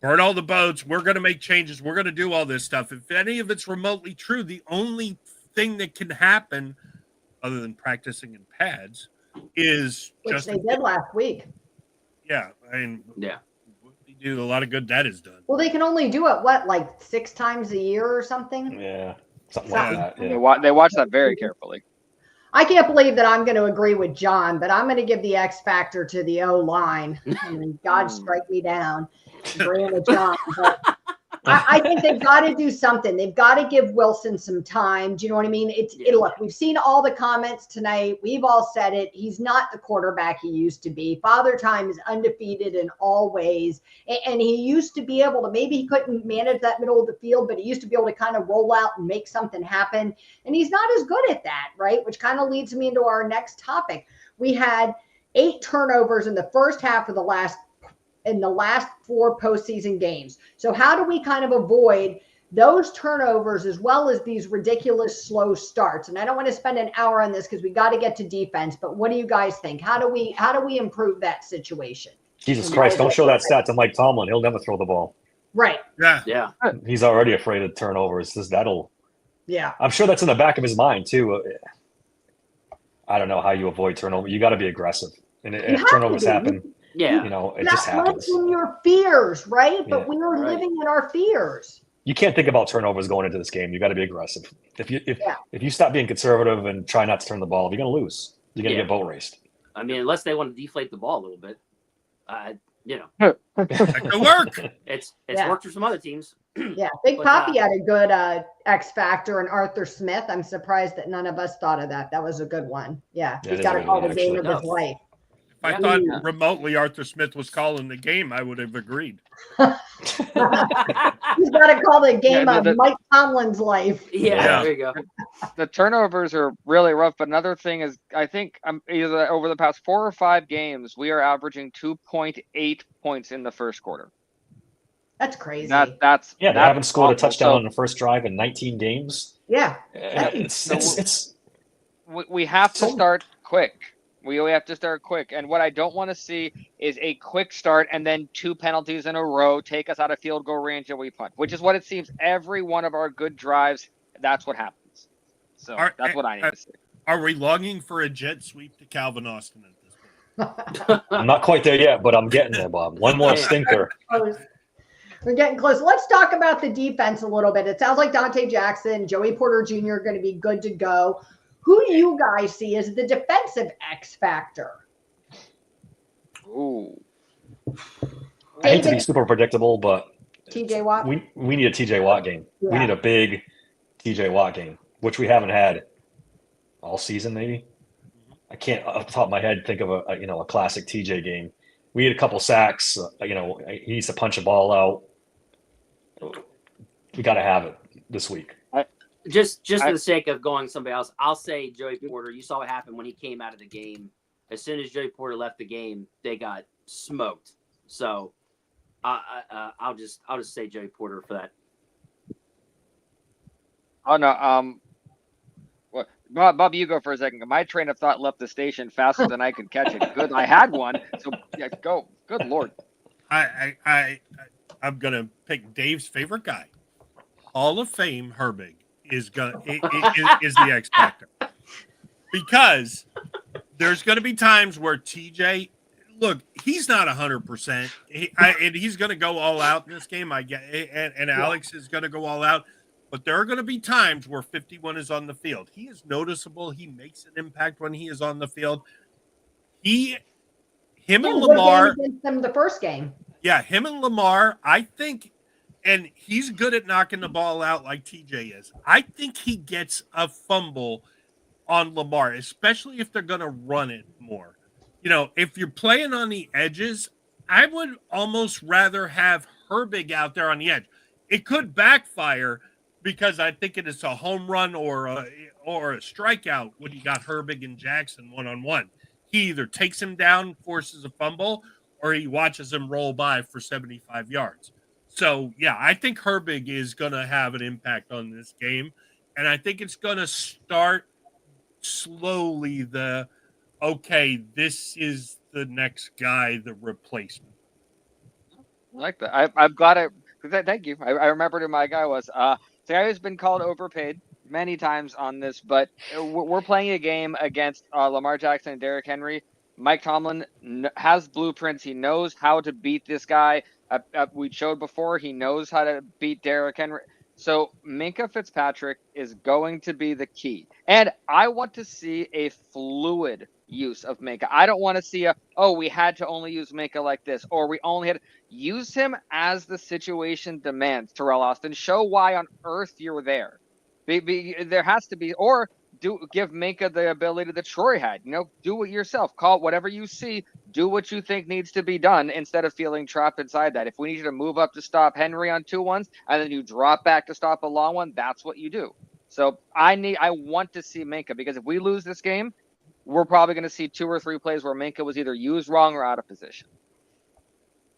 burn all the boats. We're going to make changes. We're going to do all this stuff. If any of it's remotely true, the only thing that can happen, other than practicing in pads, is Which they did last week. Yeah, Yeah. They do a lot of good that is done. Well, they can only do it, like 6 times a year or something? Yeah. Something like that. Yeah. They watch that very carefully. I can't believe that I'm going to agree with John, but I'm going to give the X factor to the O line. I mean, God strike me down. Agreeing with John. But I think they've got to do something. They've got to give Wilson some time. Do you know what I mean? Look, we've seen all the comments tonight. We've all said it. He's not the quarterback he used to be. Father Time is undefeated in all ways. And he used to be able to, maybe he couldn't manage that middle of the field, but he used to be able to kind of roll out and make something happen. And he's not as good at that, right? Which kind of leads me into our next topic. We had 8 turnovers in the first half of the last 4 postseason games. So how do we kind of avoid those turnovers as well as these ridiculous slow starts? And I don't want to spend an hour on this because we got to get to defense, but what do you guys think? How do we improve that situation? Jesus Christ, don't show that stat to Mike Tomlin. He'll never throw the ball. Right. Yeah. He's already afraid of turnovers. Yeah. I'm sure that's in the back of his mind too. I don't know how you avoid turnover. You got to be aggressive. And if turnovers happen, Yeah. it just happens. Live in your fears, right? But Yeah. we are living in our fears. You can't think about turnovers going into this game. You got to be aggressive. If you stop being conservative and try not to turn the ball, you're going to lose. You're going to get boat raced. I mean, unless they want to deflate the ball a little bit, That could work. it's worked for some other teams. Yeah, Big Poppy had a good X factor and Arthur Smith. I'm surprised that none of us thought of that. That was a good one. Yeah, That he's is got a to good call one, the game actually. of his life. If I thought remotely Arthur Smith was calling the game, I would have agreed. He's got to call the game of Mike Tomlin's life. Yeah, there you go. The turnovers are really rough, but another thing is, I think either over the past 4 or 5 games, we are averaging 2.8 points in the first quarter. That's crazy. They haven't scored a touchdown in the first drive in 19 games. Yeah, we have to start quick. We have to start quick. And what I don't want to see is a quick start and then 2 penalties in a row take us out of field goal range and we punt, which is what it seems every one of our good drives. That's what happens. So that's what I need to see. Are we longing for a jet sweep to Calvin Austin at this point? I'm not quite there yet, but I'm getting there, Bob. One more stinker. We're getting close. Let's talk about the defense a little bit. It sounds like Dante Jackson, Joey Porter Jr. are going to be good to go. Who do you guys see as the defensive X factor? Ooh. I hate to be super predictable, but TJ Watt. We need a TJ Watt game. Yeah. We need a big TJ Watt game, which we haven't had all season. Maybe I can't off the top of my head think of a classic TJ game. We need a couple sacks. He needs to punch a ball out. We got to have it this week. Just for the sake of going somebody else, I'll say Joey Porter. You saw what happened when he came out of the game. As soon as Joey Porter left the game, they got smoked. So I'll just say Joey Porter for that. Oh no. Bob, you go for a second. My train of thought left the station faster than I could catch it. Good, I had one. So yeah, go. Good Lord. I'm gonna pick Dave's favorite guy, Hall of Fame Herbig. is the X factor, because there's going to be times where TJ, look, he's not 100%, and he's going to go all out in this game. I get, and Alex is going to go all out, but there are going to be times where 51 is on the field. He is noticeable. He makes an impact when he is on the field. Him and Lamar against them the first game. Yeah, him and Lamar, I think, and he's good at knocking the ball out like TJ is. I think he gets a fumble on Lamar, especially if they're going to run it more. You know, if you're playing on the edges, I would almost rather have Herbig out there on the edge. It could backfire because I think it is a home run or a strikeout when you got Herbig and Jackson one-on-one. He either takes him down, forces a fumble, or he watches him roll by for 75 yards. So, yeah, I think Herbig is going to have an impact on this game. And I think it's going to start slowly okay, this is the next guy, the replacement. I like that. I'm glad thank you. I remembered who my guy was. The guy who's been called overpaid many times on this, but we're playing a game against Lamar Jackson and Derrick Henry. Mike Tomlin has blueprints. He knows how to beat this guy. We showed before he knows how to beat Derrick Henry. So Minkah Fitzpatrick is going to be the key. And I want to see a fluid use of Minkah. I don't want to see we had to only use Minkah like this, or we only had to use him as the situation demands. Terrell Austin, show why on earth you're there. There has to be, or give Minkah the ability that Troy had. You know, do it yourself. Call whatever you see. Do what you think needs to be done instead of feeling trapped inside that. If we need you to move up to stop Henry on 2-1s and then you drop back to stop a long one, that's what you do. So I want to see Minkah, because if we lose this game, we're probably going to see 2 or 3 plays where Minkah was either used wrong or out of position.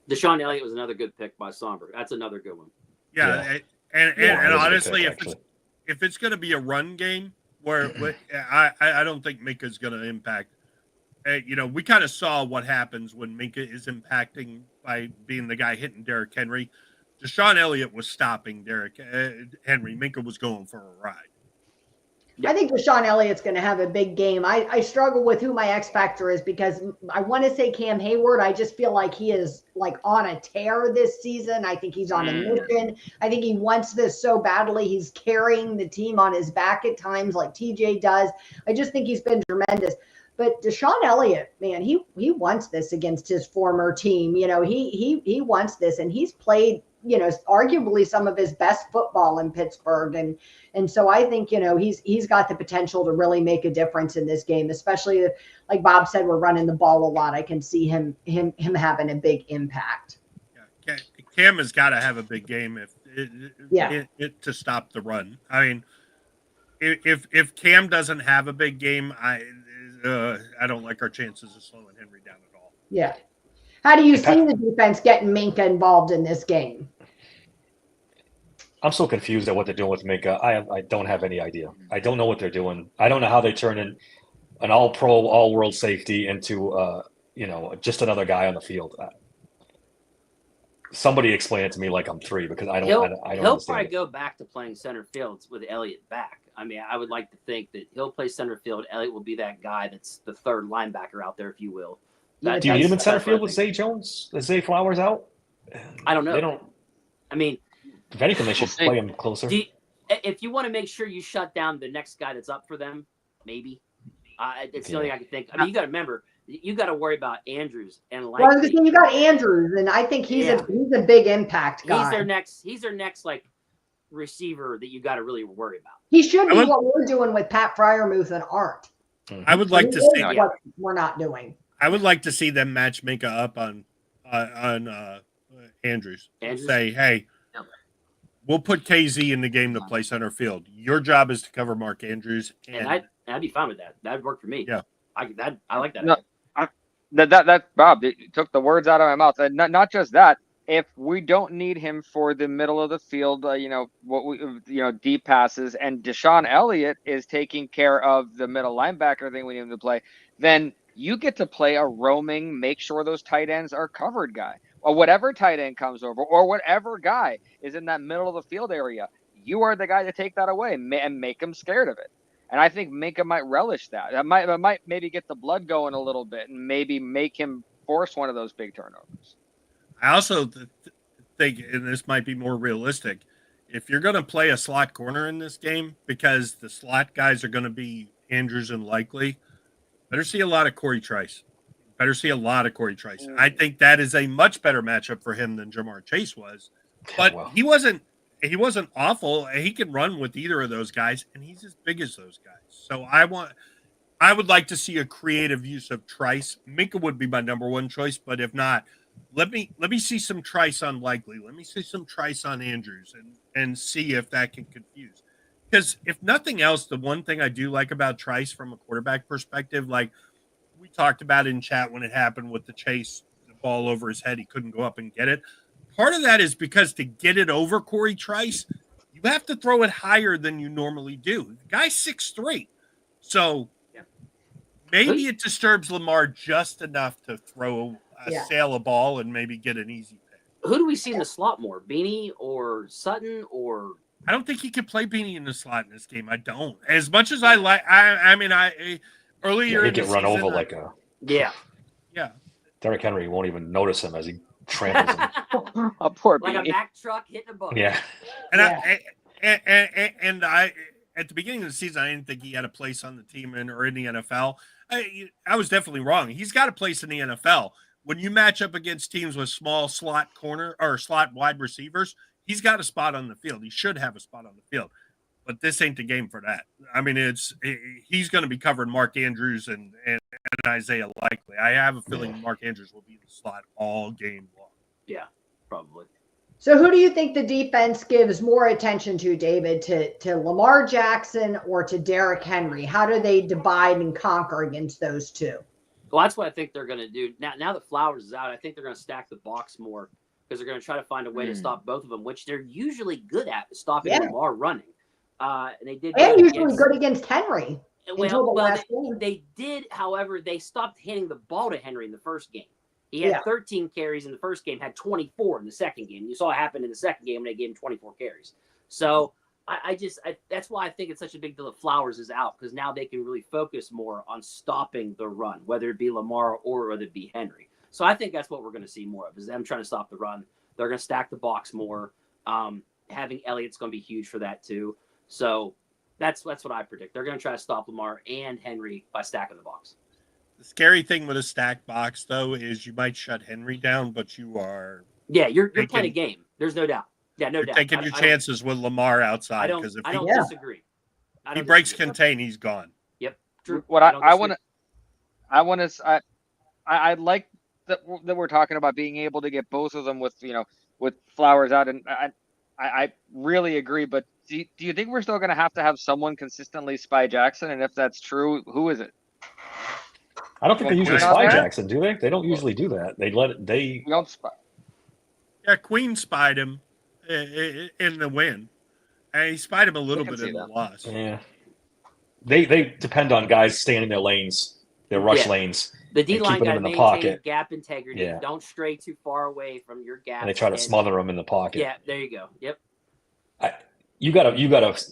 Deshaun Elliott was another good pick by Somber. That's another good one. Yeah. And honestly, if it's going to be a run game, where I don't think Minkah's going to impact. We kind of saw what happens when Minkah is impacting by being the guy hitting Derrick Henry. Deshaun Elliott was stopping Derrick Henry. Minkah was going for a ride. I think Deshaun Elliott's going to have a big game. I struggle with who my X factor is, because I want to say Cam Hayward. I just feel like he is like on a tear this season. I think he's on a mission. I think he wants this so badly. He's carrying the team on his back at times like TJ does. I just think he's been tremendous. But Deshaun Elliott, man, he wants this against his former team. You know, he wants this, and he's played, arguably some of his best football in Pittsburgh. And so I think, he's got the potential to really make a difference in this game, especially if, like Bob said, we're running the ball a lot. I can see him having a big impact. Yeah, Cam has got to have a big game to stop the run. I mean, if Cam doesn't have a big game, I don't like our chances of slowing Henry down at all. Yeah. How do you see the defense getting Minkah involved in this game? I'm so confused at what they're doing with Minkah. I don't have any idea. I don't know what they're doing. I don't know how they turn in an all-pro, all-world safety into, just another guy on the field. Somebody explain it to me like I'm 3, because I don't. He'll probably go back to playing center field with Elliott back. I mean, I would like to think that he'll play center field. Elliott will be that guy that's the third linebacker out there, if you will. Do you need him in center field with Zay Jones? Is Zay Flowers out? I don't know. They don't. I mean, if anything, they should play him closer. If you want to make sure you shut down the next guy that's up for them, maybe. It's the only thing I can think. I mean, you got to remember, you got to worry about Andrews and like. Well, you got Andrews, and I think he's a big impact guy. He's their next like receiver that you got to really worry about. He should be what we're doing with Pat Fryermuth and Art. I would like to see what we're not doing. I would like to see them match Minkah up on Andrews. Say, hey, we'll put KZ in the game to play center field. Your job is to cover Mark Andrews, and I'd be fine with that. That'd work for me. Yeah, I like that. No, that Bob, it took the words out of my mouth. And not just that. If we don't need him for the middle of the field, deep passes, and Deshaun Elliott is taking care of the middle linebacker thing we need him to play, then you get to play a roaming, make sure those tight ends are covered guy, or whatever tight end comes over, or whatever guy is in that middle of the field area. you are the guy to take that away and make him scared of it. And I think Minka might relish that. It might maybe get the blood going a little bit and maybe make him force one of those big turnovers. I also think, and this might be more realistic, if you're going to play a slot corner in this game, because the slot guys are going to be Andrews and Likely, better see a lot of Corey Trice. I think that is a much better matchup for him than Jamar Chase was. But he wasn't awful. He can run with either of those guys, and he's as big as those guys. So I would like to see a creative use of Trice. Minka would be my number one choice, but if not, let me see some Trice on Likely. Let me see some Trice on Andrews and see if that can confuse. Because if nothing else, the one thing I do like about Trice from a quarterback perspective, like we talked about in chat when it happened with the chase, the ball over his head, he couldn't go up and get it. Part of that is because to get it over Corey Trice, you have to throw it higher than you normally do. The guy's 6'3". So maybe it disturbs Lamar just enough to throw sail a ball and maybe get an easy pick. Who do we see in the slot more? Beanie or Sutton or? I don't think he can play Beanie in the slot in this game. I don't. As much as I like, I earlier he get run over like a yeah. Derrick Henry won't even notice him as he tramples him. A poor like Beanie. a Mack truck hitting a bug. Yeah. And I at the beginning of the season, I didn't think he had a place on the team or in the NFL. I was definitely wrong. He's got a place in the NFL. When you match up against teams with small slot corner or slot wide receivers, he's got a spot on the field. He should have a spot on the field. But this ain't the game for that. I mean, he's going to be covering Mark Andrews and Isaiah Likely. I have a feeling Mark Andrews will be in the slot all game long. Yeah, probably. So who do you think the defense gives more attention to, David, to Lamar Jackson or to Derrick Henry? How do they divide and conquer against those two? Well, that's what I think they're going to do. Now that Flowers is out, I think they're going to stack the box more because they're going to try to find a way to stop both of them, which they're usually good at stopping Lamar running. And they did. And usually good against Henry. They did, however, they stopped hitting the ball to Henry in the first game. He had 13 carries in the first game, had 24 in the second game. You saw it happen in the second game when they gave him 24 carries. So I that's why I think it's such a big deal that Flowers is out, because now they can really focus more on stopping the run, whether it be Lamar or whether it be Henry. So I think that's what we're going to see more of, is them trying to stop the run. They're going to stack the box more. Having Elliott's going to be huge for that too. So that's what I predict. They're going to try to stop Lamar and Henry by stacking the box. The scary thing with a stacked box, though, is you might shut Henry down, but you are you're playing a game. There's no doubt. Yeah, no doubt. Taking your chances with Lamar outside, because if I don't disagree. He breaks contain, he's gone. Yep. True. What I like that we're talking about being able to get both of them with Flowers out, and I really agree. But do you think we're still going to have someone consistently spy Jackson? And if that's true, who is it? I don't think they usually spy Jackson, do they? They don't usually do that. We don't spy. Yeah, Queen spied him in the win. And he spied him a little bit in the loss. Yeah. They depend on guys staying in their lanes, their rush lanes. The D-line got to maintain gap integrity. Yeah. Don't stray too far away from your gap. And they try to smother them in the pocket. Yeah, there you go. Yep. You gotta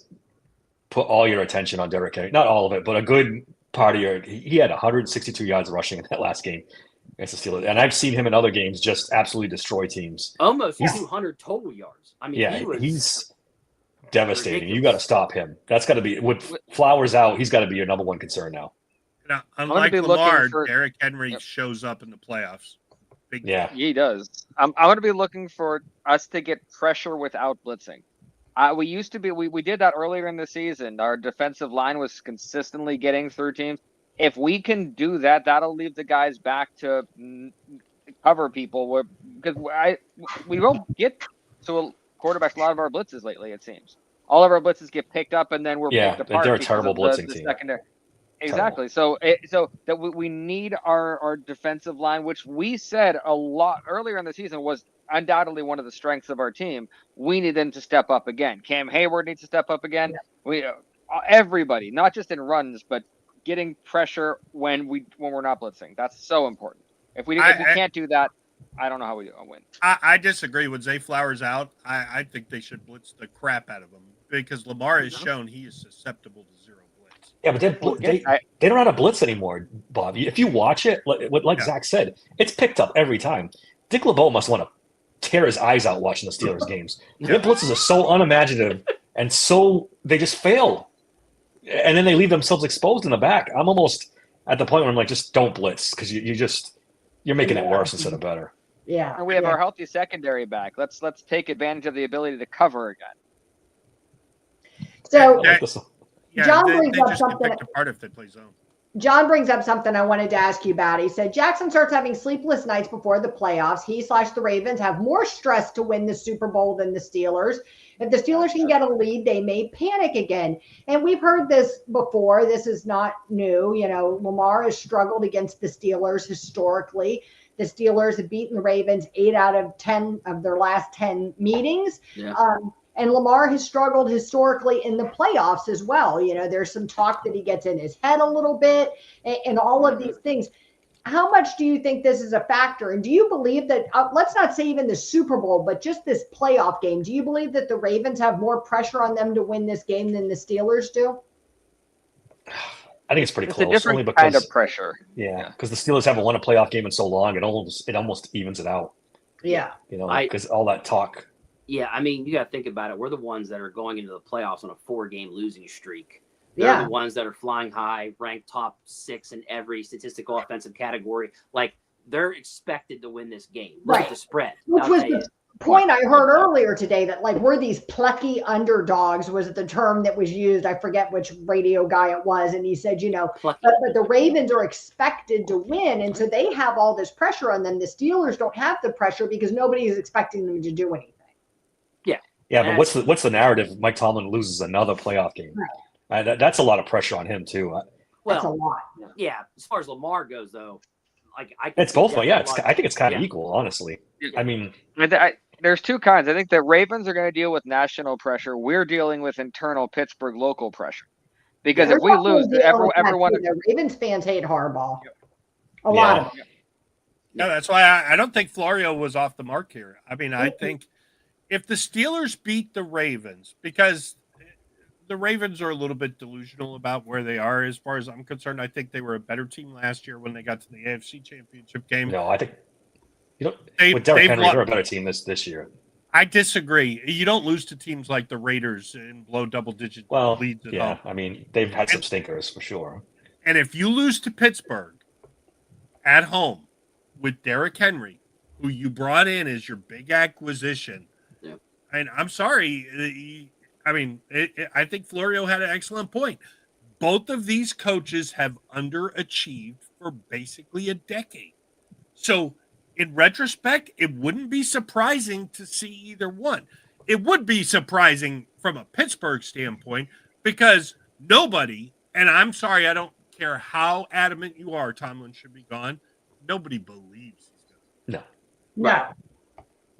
put all your attention on Derrick Henry. Not all of it, but a good part of he had 162 yards rushing in that last game against the Steelers. And I've seen him in other games just absolutely destroy teams. Almost 200 total yards. I mean, he's devastating. Ridiculous. You got to stop him. That's got to be, with Flowers out, he's got to be your number one concern now. Now, unlike Lamar, Derrick Henry shows up in the playoffs. He does. I'm going to be looking for us to get pressure without blitzing. We used to be, we did that earlier in the season. Our defensive line was consistently getting through teams. If we can do that, that'll leave the guys back to cover people. Because we won't get to quarterbacks a lot of our blitzes lately, it seems. All of our blitzes get picked up and then we're picked apart. They're a terrible blitzing team. Secondary. Exactly. So that we need our defensive line, which we said a lot earlier in the season was undoubtedly one of the strengths of our team. We need them to step up again. Cam Hayward needs to step up again. Yeah. Everybody, not just in runs, but getting pressure when we're not blitzing. That's so important. If we can't do that, I don't know how we win. I disagree with Zay Flowers out. I think they should blitz the crap out of him. because Lamar has shown he is susceptible to zero blitz. Yeah, but they don't have a blitz anymore, Bob. If you watch it, like Zach said, it's picked up every time. Dick LeBeau must want to tear his eyes out watching the Steelers games. Their blitzes are so unimaginative and so they just fail. And then they leave themselves exposed in the back. I'm almost at the point where I'm like, just don't blitz because you're making it worse instead of better. Yeah. And we have our healthy secondary back. Let's take advantage of the ability to cover again. So John brings up something. Get picked apart if they play zone. John brings up something I wanted to ask you about. He said Jackson starts having sleepless nights before the playoffs. He/the Ravens have more stress to win the Super Bowl than the Steelers. If the Steelers can get a lead, they may panic again. And we've heard this before. This is not new. You know, Lamar has struggled against the Steelers historically. The Steelers have beaten the Ravens 8 out of 10 of their last 10 meetings. Yeah. And Lamar has struggled historically in the playoffs as well. You know, there's some talk that he gets in his head a little bit and all of these things. How much do you think this is a factor? And do you believe that, let's not say even the Super Bowl, but just this playoff game, do you believe that the Ravens have more pressure on them to win this game than the Steelers do? I think it's pretty close. A different only because, kind of pressure. Yeah, because the Steelers haven't won a playoff game in so long, it almost evens it out. Yeah. You know, because all that talk. Yeah, I mean, you got to think about it. We're the ones that are going into the playoffs on a 4-game losing streak. They're the ones that are flying high, ranked top 6 in every statistical offensive category. Like, they're expected to win this game. Look at the spread. Which was the point I heard earlier today, that like we're these plucky underdogs was the term that was used. I forget which radio guy it was. And he said, you know, but the Ravens are expected to win. And so they have all this pressure on them. The Steelers don't have the pressure because nobody is expecting them to do anything. Yeah, but what's the narrative? Mike Tomlin loses another playoff game. Right. That's a lot of pressure on him too. That's a lot. Yeah, as far as Lamar goes, though, like it's both ways. Yeah, I think it's kind of equal, honestly. I mean, there's two kinds. I think the Ravens are going to deal with national pressure. We're dealing with internal Pittsburgh local pressure, because if we lose, everyone. The Ravens fans hate Harbaugh. A lot of them. No, that's why I don't think Florio was off the mark here. I mean, I think if the Steelers beat the Ravens, because the Ravens are a little bit delusional about where they are as far as I'm concerned. I think they were a better team last year when they got to the AFC Championship game. No, I think with Derrick Henry, they're a better team this year. I disagree. You don't lose to teams like the Raiders and blow double-digit leads at home. I mean, they've had some stinkers for sure. And if you lose to Pittsburgh at home with Derrick Henry, who you brought in as your big acquisition, and I'm sorry, I mean, I think Florio had an excellent point. Both of these coaches have underachieved for basically a decade. So, in retrospect, it wouldn't be surprising to see either one. It would be surprising from a Pittsburgh standpoint because nobody, and I'm sorry, I don't care how adamant you are, Tomlin should be gone. Nobody believes he's gone.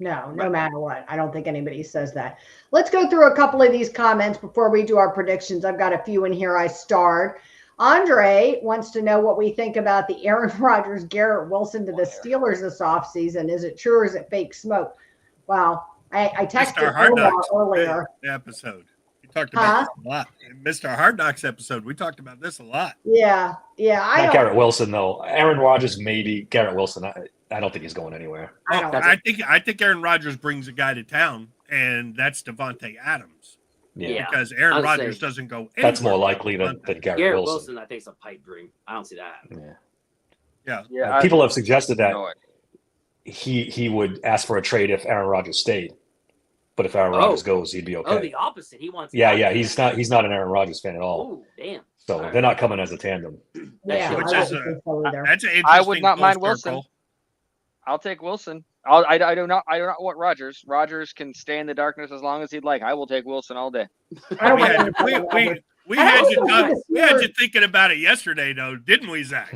No, no matter what. I don't think anybody says that. Let's go through a couple of these comments before we do our predictions. I've got a few in here I starred. Andre wants to know what we think about the Aaron Rodgers, Garrett Wilson to the Steelers this offseason. Is it true or is it fake smoke? Well, I texted Omar earlier. Episode. We talked about this a lot. In Mr. Hard Knocks episode, we talked about this a lot. Yeah. Not Garrett Wilson, though. Aaron Rodgers, maybe. Garrett Wilson, I don't think he's going anywhere. I think Aaron Rodgers brings a guy to town, and that's Devontae Adams. Yeah. Because Aaron Rodgers doesn't go anywhere. That's more likely than Garrett Wilson. I think, is a pipe dream. I don't see that. Yeah. People have suggested that he would ask for a trade if Aaron Rodgers stayed. But if Aaron Rodgers goes, he'd be okay. Oh, the opposite. He wants. Yeah. He's not an Aaron Rodgers fan at all. Oh, damn. So they're not coming as a tandem. Yeah, that's an interesting. I would not mind Wilson. I'll take Wilson. I do not want Rodgers. Rodgers can stay in the darkness as long as he'd like. I will take Wilson all day. We had you thinking about it yesterday, though, didn't we, Zach?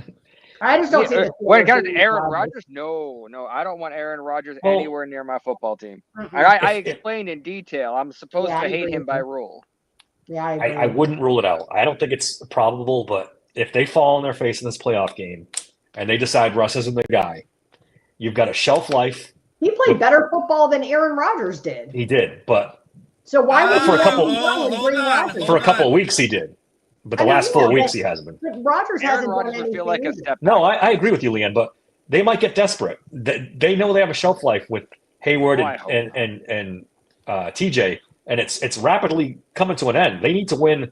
I just don't see this. Wait, got Aaron Rodgers? No, I don't want Aaron Rodgers anywhere near my football team. I explained in detail. I'm supposed to hate him by rule. Yeah, I agree. I wouldn't rule it out. I don't think it's probable, but if they fall on their face in this playoff game and they decide Russ isn't the guy, you've got a shelf life. He played better football than Aaron Rodgers did. He did, but So why would For a couple- For a couple of weeks, he did. But the last 4 weeks, he hasn't been. But Rodgers Aaron hasn't Rodgers done would feel like anything a either. step back. No, I agree with you, Leanne, but they might get desperate. They know they have a shelf life with Hayward Oh, I hope and TJ, and it's rapidly coming to an end. They need to win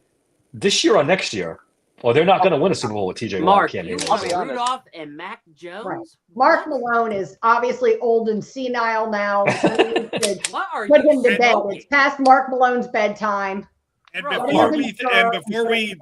this year or next year, or they're not going to win a Super Bowl with TJ Watt. Mark, Can't you Hayward. want be honest. Rudolph and Mac Jones? Right. Mark What? Malone is obviously old and senile now. So we need to What are put you him to bed. smoking? It's past Mark Malone's bedtime. And Bro, before we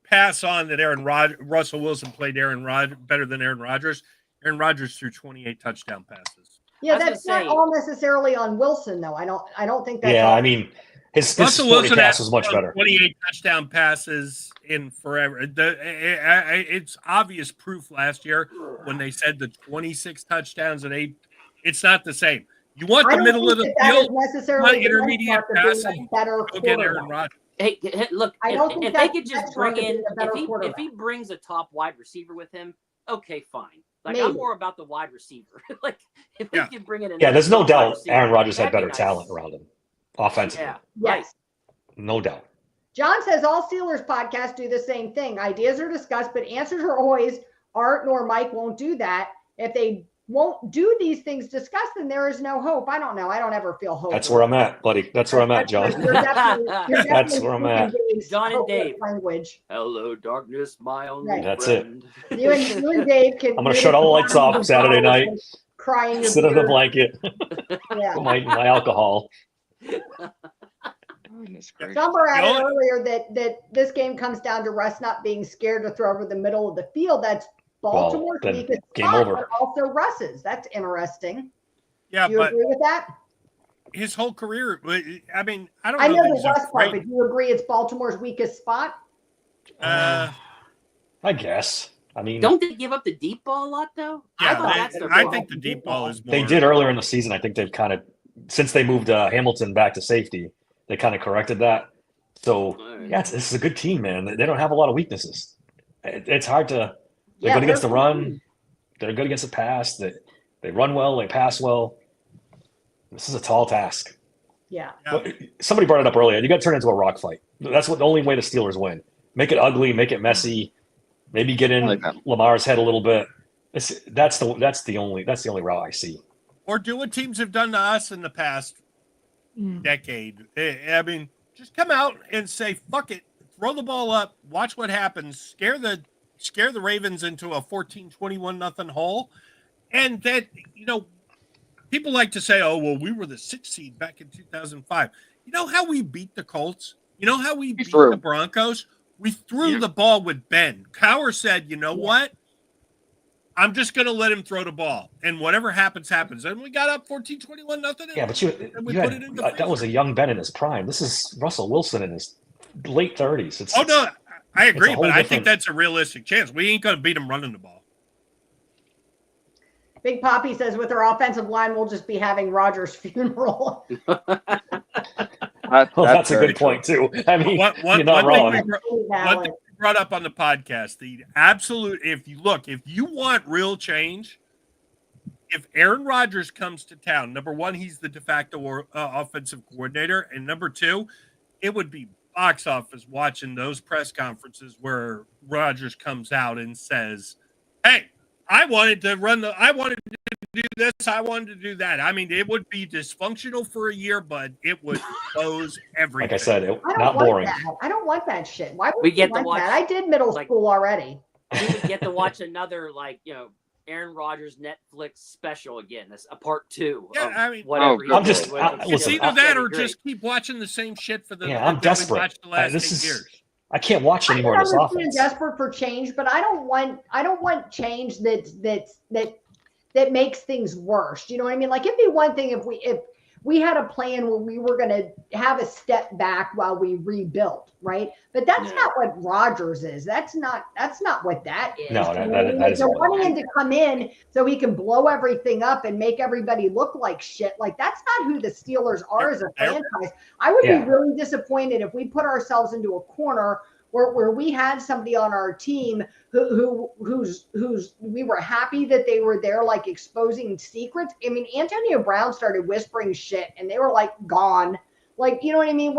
pass on that Russell Wilson played better than Aaron Rodgers. Aaron Rodgers threw 28 touchdown passes. Yeah, I was that's gonna not say- all necessarily on Wilson though. I don't think that's Yeah, all. I mean, his Russell supporting Wilson cast had was much better. 28 touchdown passes in forever. It's obvious proof last year when they said the 26 touchdowns and 8. It's not the same. You want I the don't middle think of the that is field. necessarily want the intermediate benchmark of being passing, a better Go get Aaron quarterback. Rodgers. Hey, look, I don't think if they that's could just benchmark bring of being in, a better if he quarterback. brings a top wide receiver with him, okay, fine. Like Maybe. I'm more about the wide receiver. Like if they Yeah. could bring in, Yeah, there's no another top wide doubt receiver, Aaron Rodgers had that'd be better nice. talent around him, offensively. Yeah, right. Yes. No doubt. John says all Steelers podcasts do the same thing. Ideas are discussed, but answers are always Art nor Mike won't do that. If they won't do these things discussed, then there is no hope. I don't know. I don't ever feel hope. That's where I'm at, buddy. That's where I'm at, John. You're definitely That's where I'm speaking at. Dave's John and hopeless Dave. language. Hello, darkness, my only Right. That's it. friend. You and Dave can. I'm gonna shut all the lights off Saturday night. Crying your Sit on the beard. blanket, Yeah. put my alcohol. Goodness gracious. Somewhere added You know- earlier that this game comes down to Russ not being scared to throw over the middle of the field. That's Baltimore's then weakest game spot, over. but also Russ's. That's interesting. Yeah, Do you but agree with that? his whole career, I mean, I don't I know know if the he's Russ part, afraid. but do you agree it's Baltimore's weakest spot? I guess. I mean, Don't they give up the deep ball a lot though? I thought that's their I problem. think the deep ball is more. they did earlier in the season. I think they've kind of, since they moved Hamilton back to safety, they kind of corrected that. So, yeah, this is a good team, man. They don't have a lot of weaknesses. It's hard to. They're good against the run. They're good against the pass. They run well. They pass well. This is a tall task. Yeah. Yeah. Somebody brought it up earlier. You got to turn it into a rock fight. That's what the only way the Steelers win. Make it ugly. Make it messy. Maybe get in I like that. Lamar's head a little bit. That's the only route I see. Or do what teams have done to us in the past decade. I mean, just come out and say, fuck it, throw the ball up, watch what happens, scare the Ravens into a 14-21 nothing hole. And that, people like to say, oh, well, we were the 6th seed back in 2005. You know how we beat the Colts? You know how we beat threw. the Broncos? We threw the ball with Ben. Cowher said, you know what? I'm just going to let him throw the ball. And whatever happens, happens. And we got up 14-21 nothing. Yeah, but we you put had, it in the that was a young Ben in his prime. This is Russell Wilson in his late 30s. Oh, no, I agree, whole but I think different- that's a realistic chance. We ain't going to beat him running the ball. Big Poppy says with our offensive line, we'll just be having Rodgers' funeral. That's a very good point, too. I mean, One you're not thing wrong. one thing we brought up on the podcast, the absolute, if you want real change, if Aaron Rodgers comes to town, number one, he's the de facto offensive coordinator. And number two, it would be box office watching those press conferences where Rodgers comes out and says, hey, I wanted to do this. I wanted to do that. I mean, it would be dysfunctional for a year, but it would close everything. Like I said, I don't not want boring. that. I don't want that shit. Why would We we get to want watch, that? I did middle like- school already. We would get to watch another Aaron Rodgers Netflix special again. That's a part 2. Yeah, of I mean- whatever. he I'm did just- with I- it. It's listen, either that That'd or be great. just keep watching the same shit for the Yeah, I'm that we desperate. watched the last This 8 is- years. I can't watch I anymore can of this understand offense. desperate for change, but I don't want change that makes things worse. You know what I mean? Like it'd be one thing if we had a plan where we were going to have a step back while we rebuilt, right? But that's not what Rodgers is. That's not what that is. No, You know that what I mean? Like, isn't they're what wanting him to come in so he can blow everything up and make everybody look like shit. Like that's not who the Steelers are as a franchise. I would be really disappointed if we put ourselves into a corner where we had somebody on our team who's we were happy that they were there, like exposing secrets. I mean, Antonio Brown started whispering shit and they were like gone. Like, you know what I mean?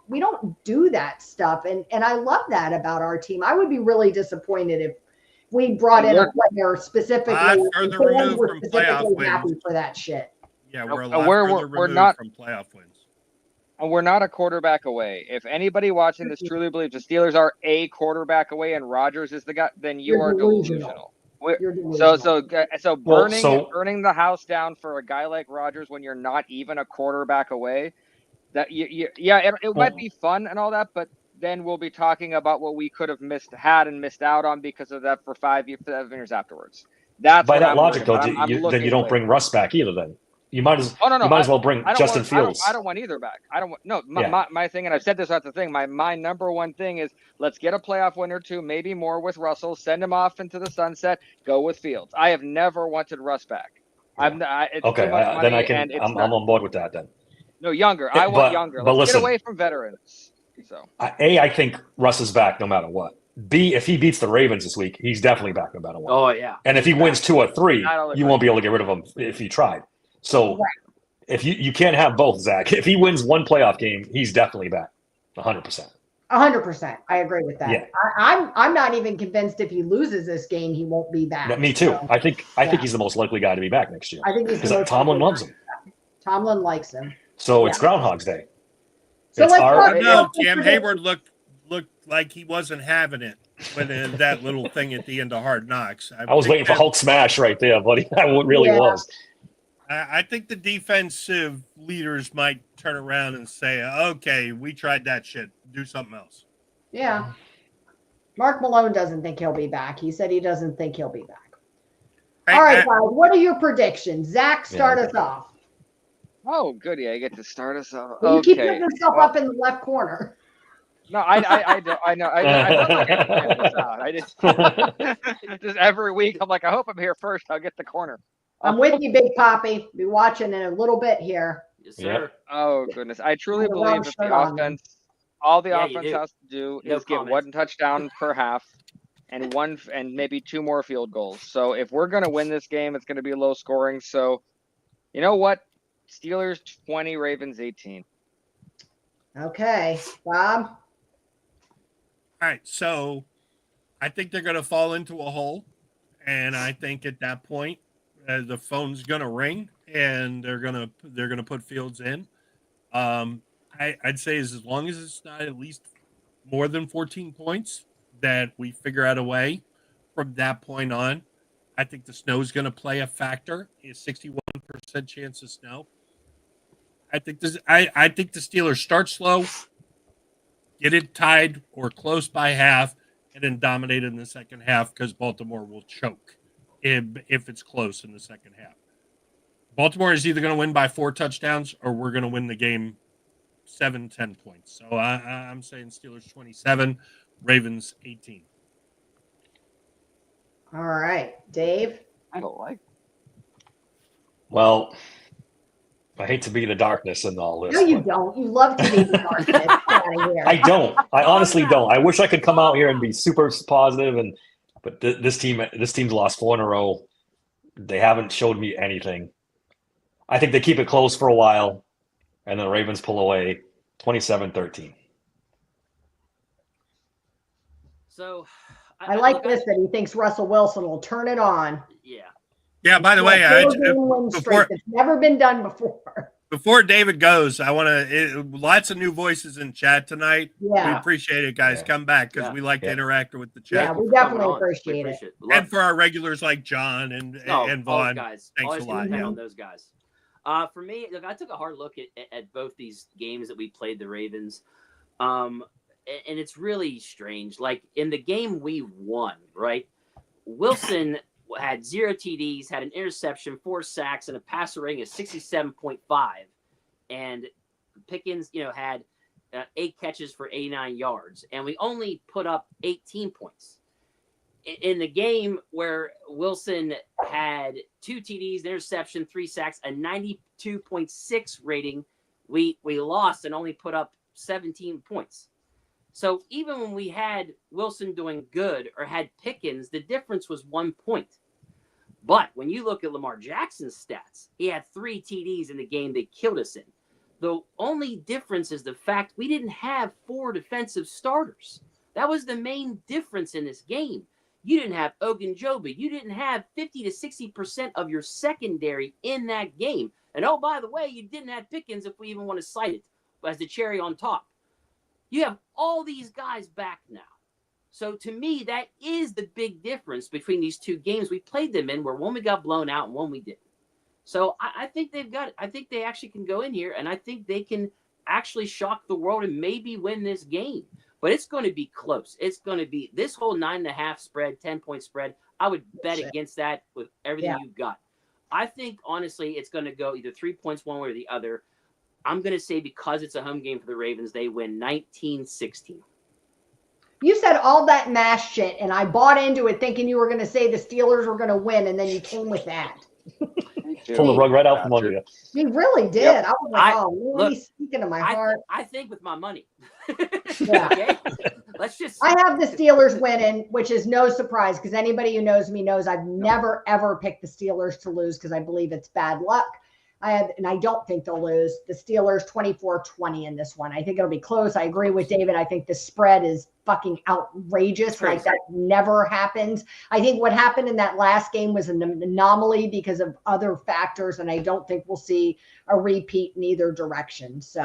We don't do that stuff. And I love that about our team. I would be really disappointed if we brought in a player specifically. Further and removed were from specifically playoff happy wins. for that shit. Yeah, we're a And lot further removed from playoff wins. And we're not a quarterback away. If anybody watching this truly believes the Steelers are a quarterback away and Rodgers is the guy, then you You're are delusional. delusional. You're delusional. So burning the house down for a guy like Rodgers when you're not even a quarterback away, that it might be fun and all that, but then we'll be talking about what we could have missed out on because of that for 5 years afterwards. That's by what that I'm logic, though. then You don't bring Russ back either. Then you might as well bring Justin Fields. I don't want either back. My thing, and I've said this at the thing. My number one thing is let's get a playoff win or two, maybe more with Russell. Send him off into the sunset. Go with Fields. I have never wanted Russ back. Yeah. It's too much money, I'm on board with that then. No, younger. I want younger. Let's listen, get away from veterans. So I think Russ is back no matter what. B, if he beats the Ravens this week, he's definitely back no matter what. Oh yeah. And if he wins 2 or 3, you won't be able to get rid of him if he tried. So if you can't have both, Zach. If he wins one playoff game, he's definitely back, 100%. 100%. I agree with that. Yeah. I'm not even convinced if he loses this game, he won't be back. Me too. So, I think he's the most likely guy to be back next year. I think he's because Tomlin loves him. Tomlin likes him. So it's Groundhog's Day. So Cam Hayward looked like he wasn't having it when that little thing at the end of Hard Knocks. I was waiting for Hulk smash right there, buddy. I really was. I think the defensive leaders might turn around and say, okay, we tried that shit. Do something else. Yeah. Mark Malone doesn't think he'll be back. He said he doesn't think he'll be back. All right, guys. What are your predictions? Zach, start us off. Oh, goody. I get to start us off. Well, you keep putting yourself up in the left corner. No, I don't. I know. I just every week I'm like, I hope I'm here first. I'll get the corner. I'm with you, Big Poppy. Be watching in a little bit here. Yes, sir. Oh goodness, I truly believe that the offense, all the offense has to do is get 1 touchdown per half, and maybe 2 more field goals. So if we're gonna win this game, it's gonna be low scoring. So, you know what? Steelers 20, Ravens 18. Okay, Bob. All right, so I think they're going to fall into a hole, and I think at that point the phone's going to ring, and they're going to put Fields in. I'd say as long as it's not at least more than 14 points, that we figure out a way from that point on. I think the snow is going to play a factor. A 61% chance of snow. I think the Steelers start slow, get it tied or close by half, and then dominate in the second half because Baltimore will choke if it's close in the second half. Baltimore is either going to win by 4 touchdowns or we're going to win the game 7-10 points. So I'm saying Steelers 27, Ravens 18. All right, Dave. I don't like. Well, I hate to be the darkness in all this. No, you don't. You love to be the darkness. Get out of here. I don't. I honestly don't. I wish I could come out here and be super positive, but this team's lost 4 in a row. They haven't showed me anything. I think they keep it close for a while, and then the Ravens pull away 27-13. So I like this that he thinks Russell Wilson will turn it on. Yeah. Yeah, by the way, it's never been done before. Before David goes, I want to lots of new voices in chat tonight. Yeah. We appreciate it, guys. Come back because we like to interact with the chat. Yeah, we definitely appreciate it. And for our regulars like John and Vaughn, guys. Thanks a lot. On those guys. For me, look, I took a hard look at both these games that we played the Ravens. And it's really strange. Like in the game we won, right? Wilson had 0 TDs, had an interception, 4 sacks, and a passer rating of 67.5. And Pickens, had 8 catches for 89 yards. And we only put up 18 points. In the game where Wilson had 2 TDs, an interception, 3 sacks, a 92.6 rating, we lost and only put up 17 points. So even when we had Wilson doing good or had Pickens, the difference was 1 point. But when you look at Lamar Jackson's stats, he had 3 TDs in the game they killed us in. The only difference is the fact we didn't have 4 defensive starters. That was the main difference in this game. You didn't have Ogunjobi. You didn't have 50 to 60% of your secondary in that game. And oh, by the way, you didn't have Pickens, if we even want to cite it, as the cherry on top. You have all these guys back now. So to me, that is the big difference between these 2 games we played them in, where one we got blown out and one we didn't. So I think they've got it. I think they actually can go in here, and I think they can actually shock the world and maybe win this game. But it's going to be close. It's going to be this whole 9.5 spread, 10-point spread. I would bet against that with everything you've got. I think, honestly, it's going to go either 3 points one way or the other. I'm going to say, because it's a home game for the Ravens, they win 19-16. You said all that mash shit, and I bought into it thinking you were going to say the Steelers were going to win, and then you came with that. Pull the rug right out from under you. You really did. Yep. I was like, really speaking to my heart. I think with my money. Yeah. Okay? Let's just. I have the Steelers winning, which is no surprise, because anybody who knows me knows I've never, ever picked the Steelers to lose because I believe it's bad luck. And I don't think they'll lose. The Steelers 24-20 in this one. I think it'll be close. I agree with David. I think the spread is fucking outrageous. Like, that never happens. I think what happened in that last game was an anomaly because of other factors, and I don't think we'll see a repeat in either direction. So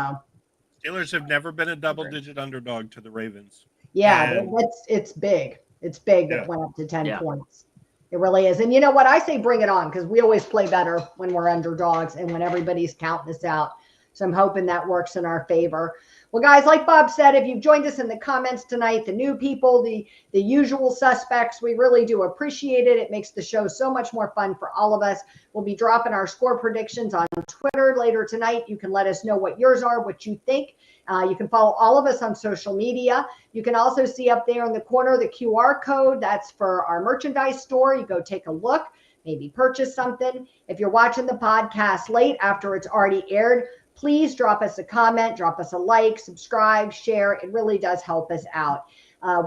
Steelers have never been a double-digit underdog to the Ravens. yeah, it's big. It's big that went up to 10 points. It really is. And you know what? I say bring it on, because we always play better when we're underdogs and when everybody's counting us out. So I'm hoping that works in our favor. Well, guys, like Bob said, if you've joined us in the comments tonight, the new people, the usual suspects, we really do appreciate it. It makes the show so much more fun for all of us. We'll be dropping our score predictions on Twitter later tonight. You can let us know what yours are, what you think. You can follow all of us on social media. You can also see up there in the corner the QR code. That's for our merchandise store. You go take a look, maybe purchase something. If you're watching the podcast late after it's already aired, please drop us a comment, drop us a like, subscribe, share. It really does help us out.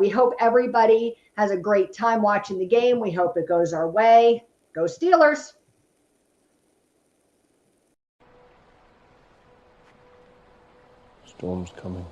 We hope everybody has a great time watching the game. We hope it goes our way. Go Steelers. Storm's coming.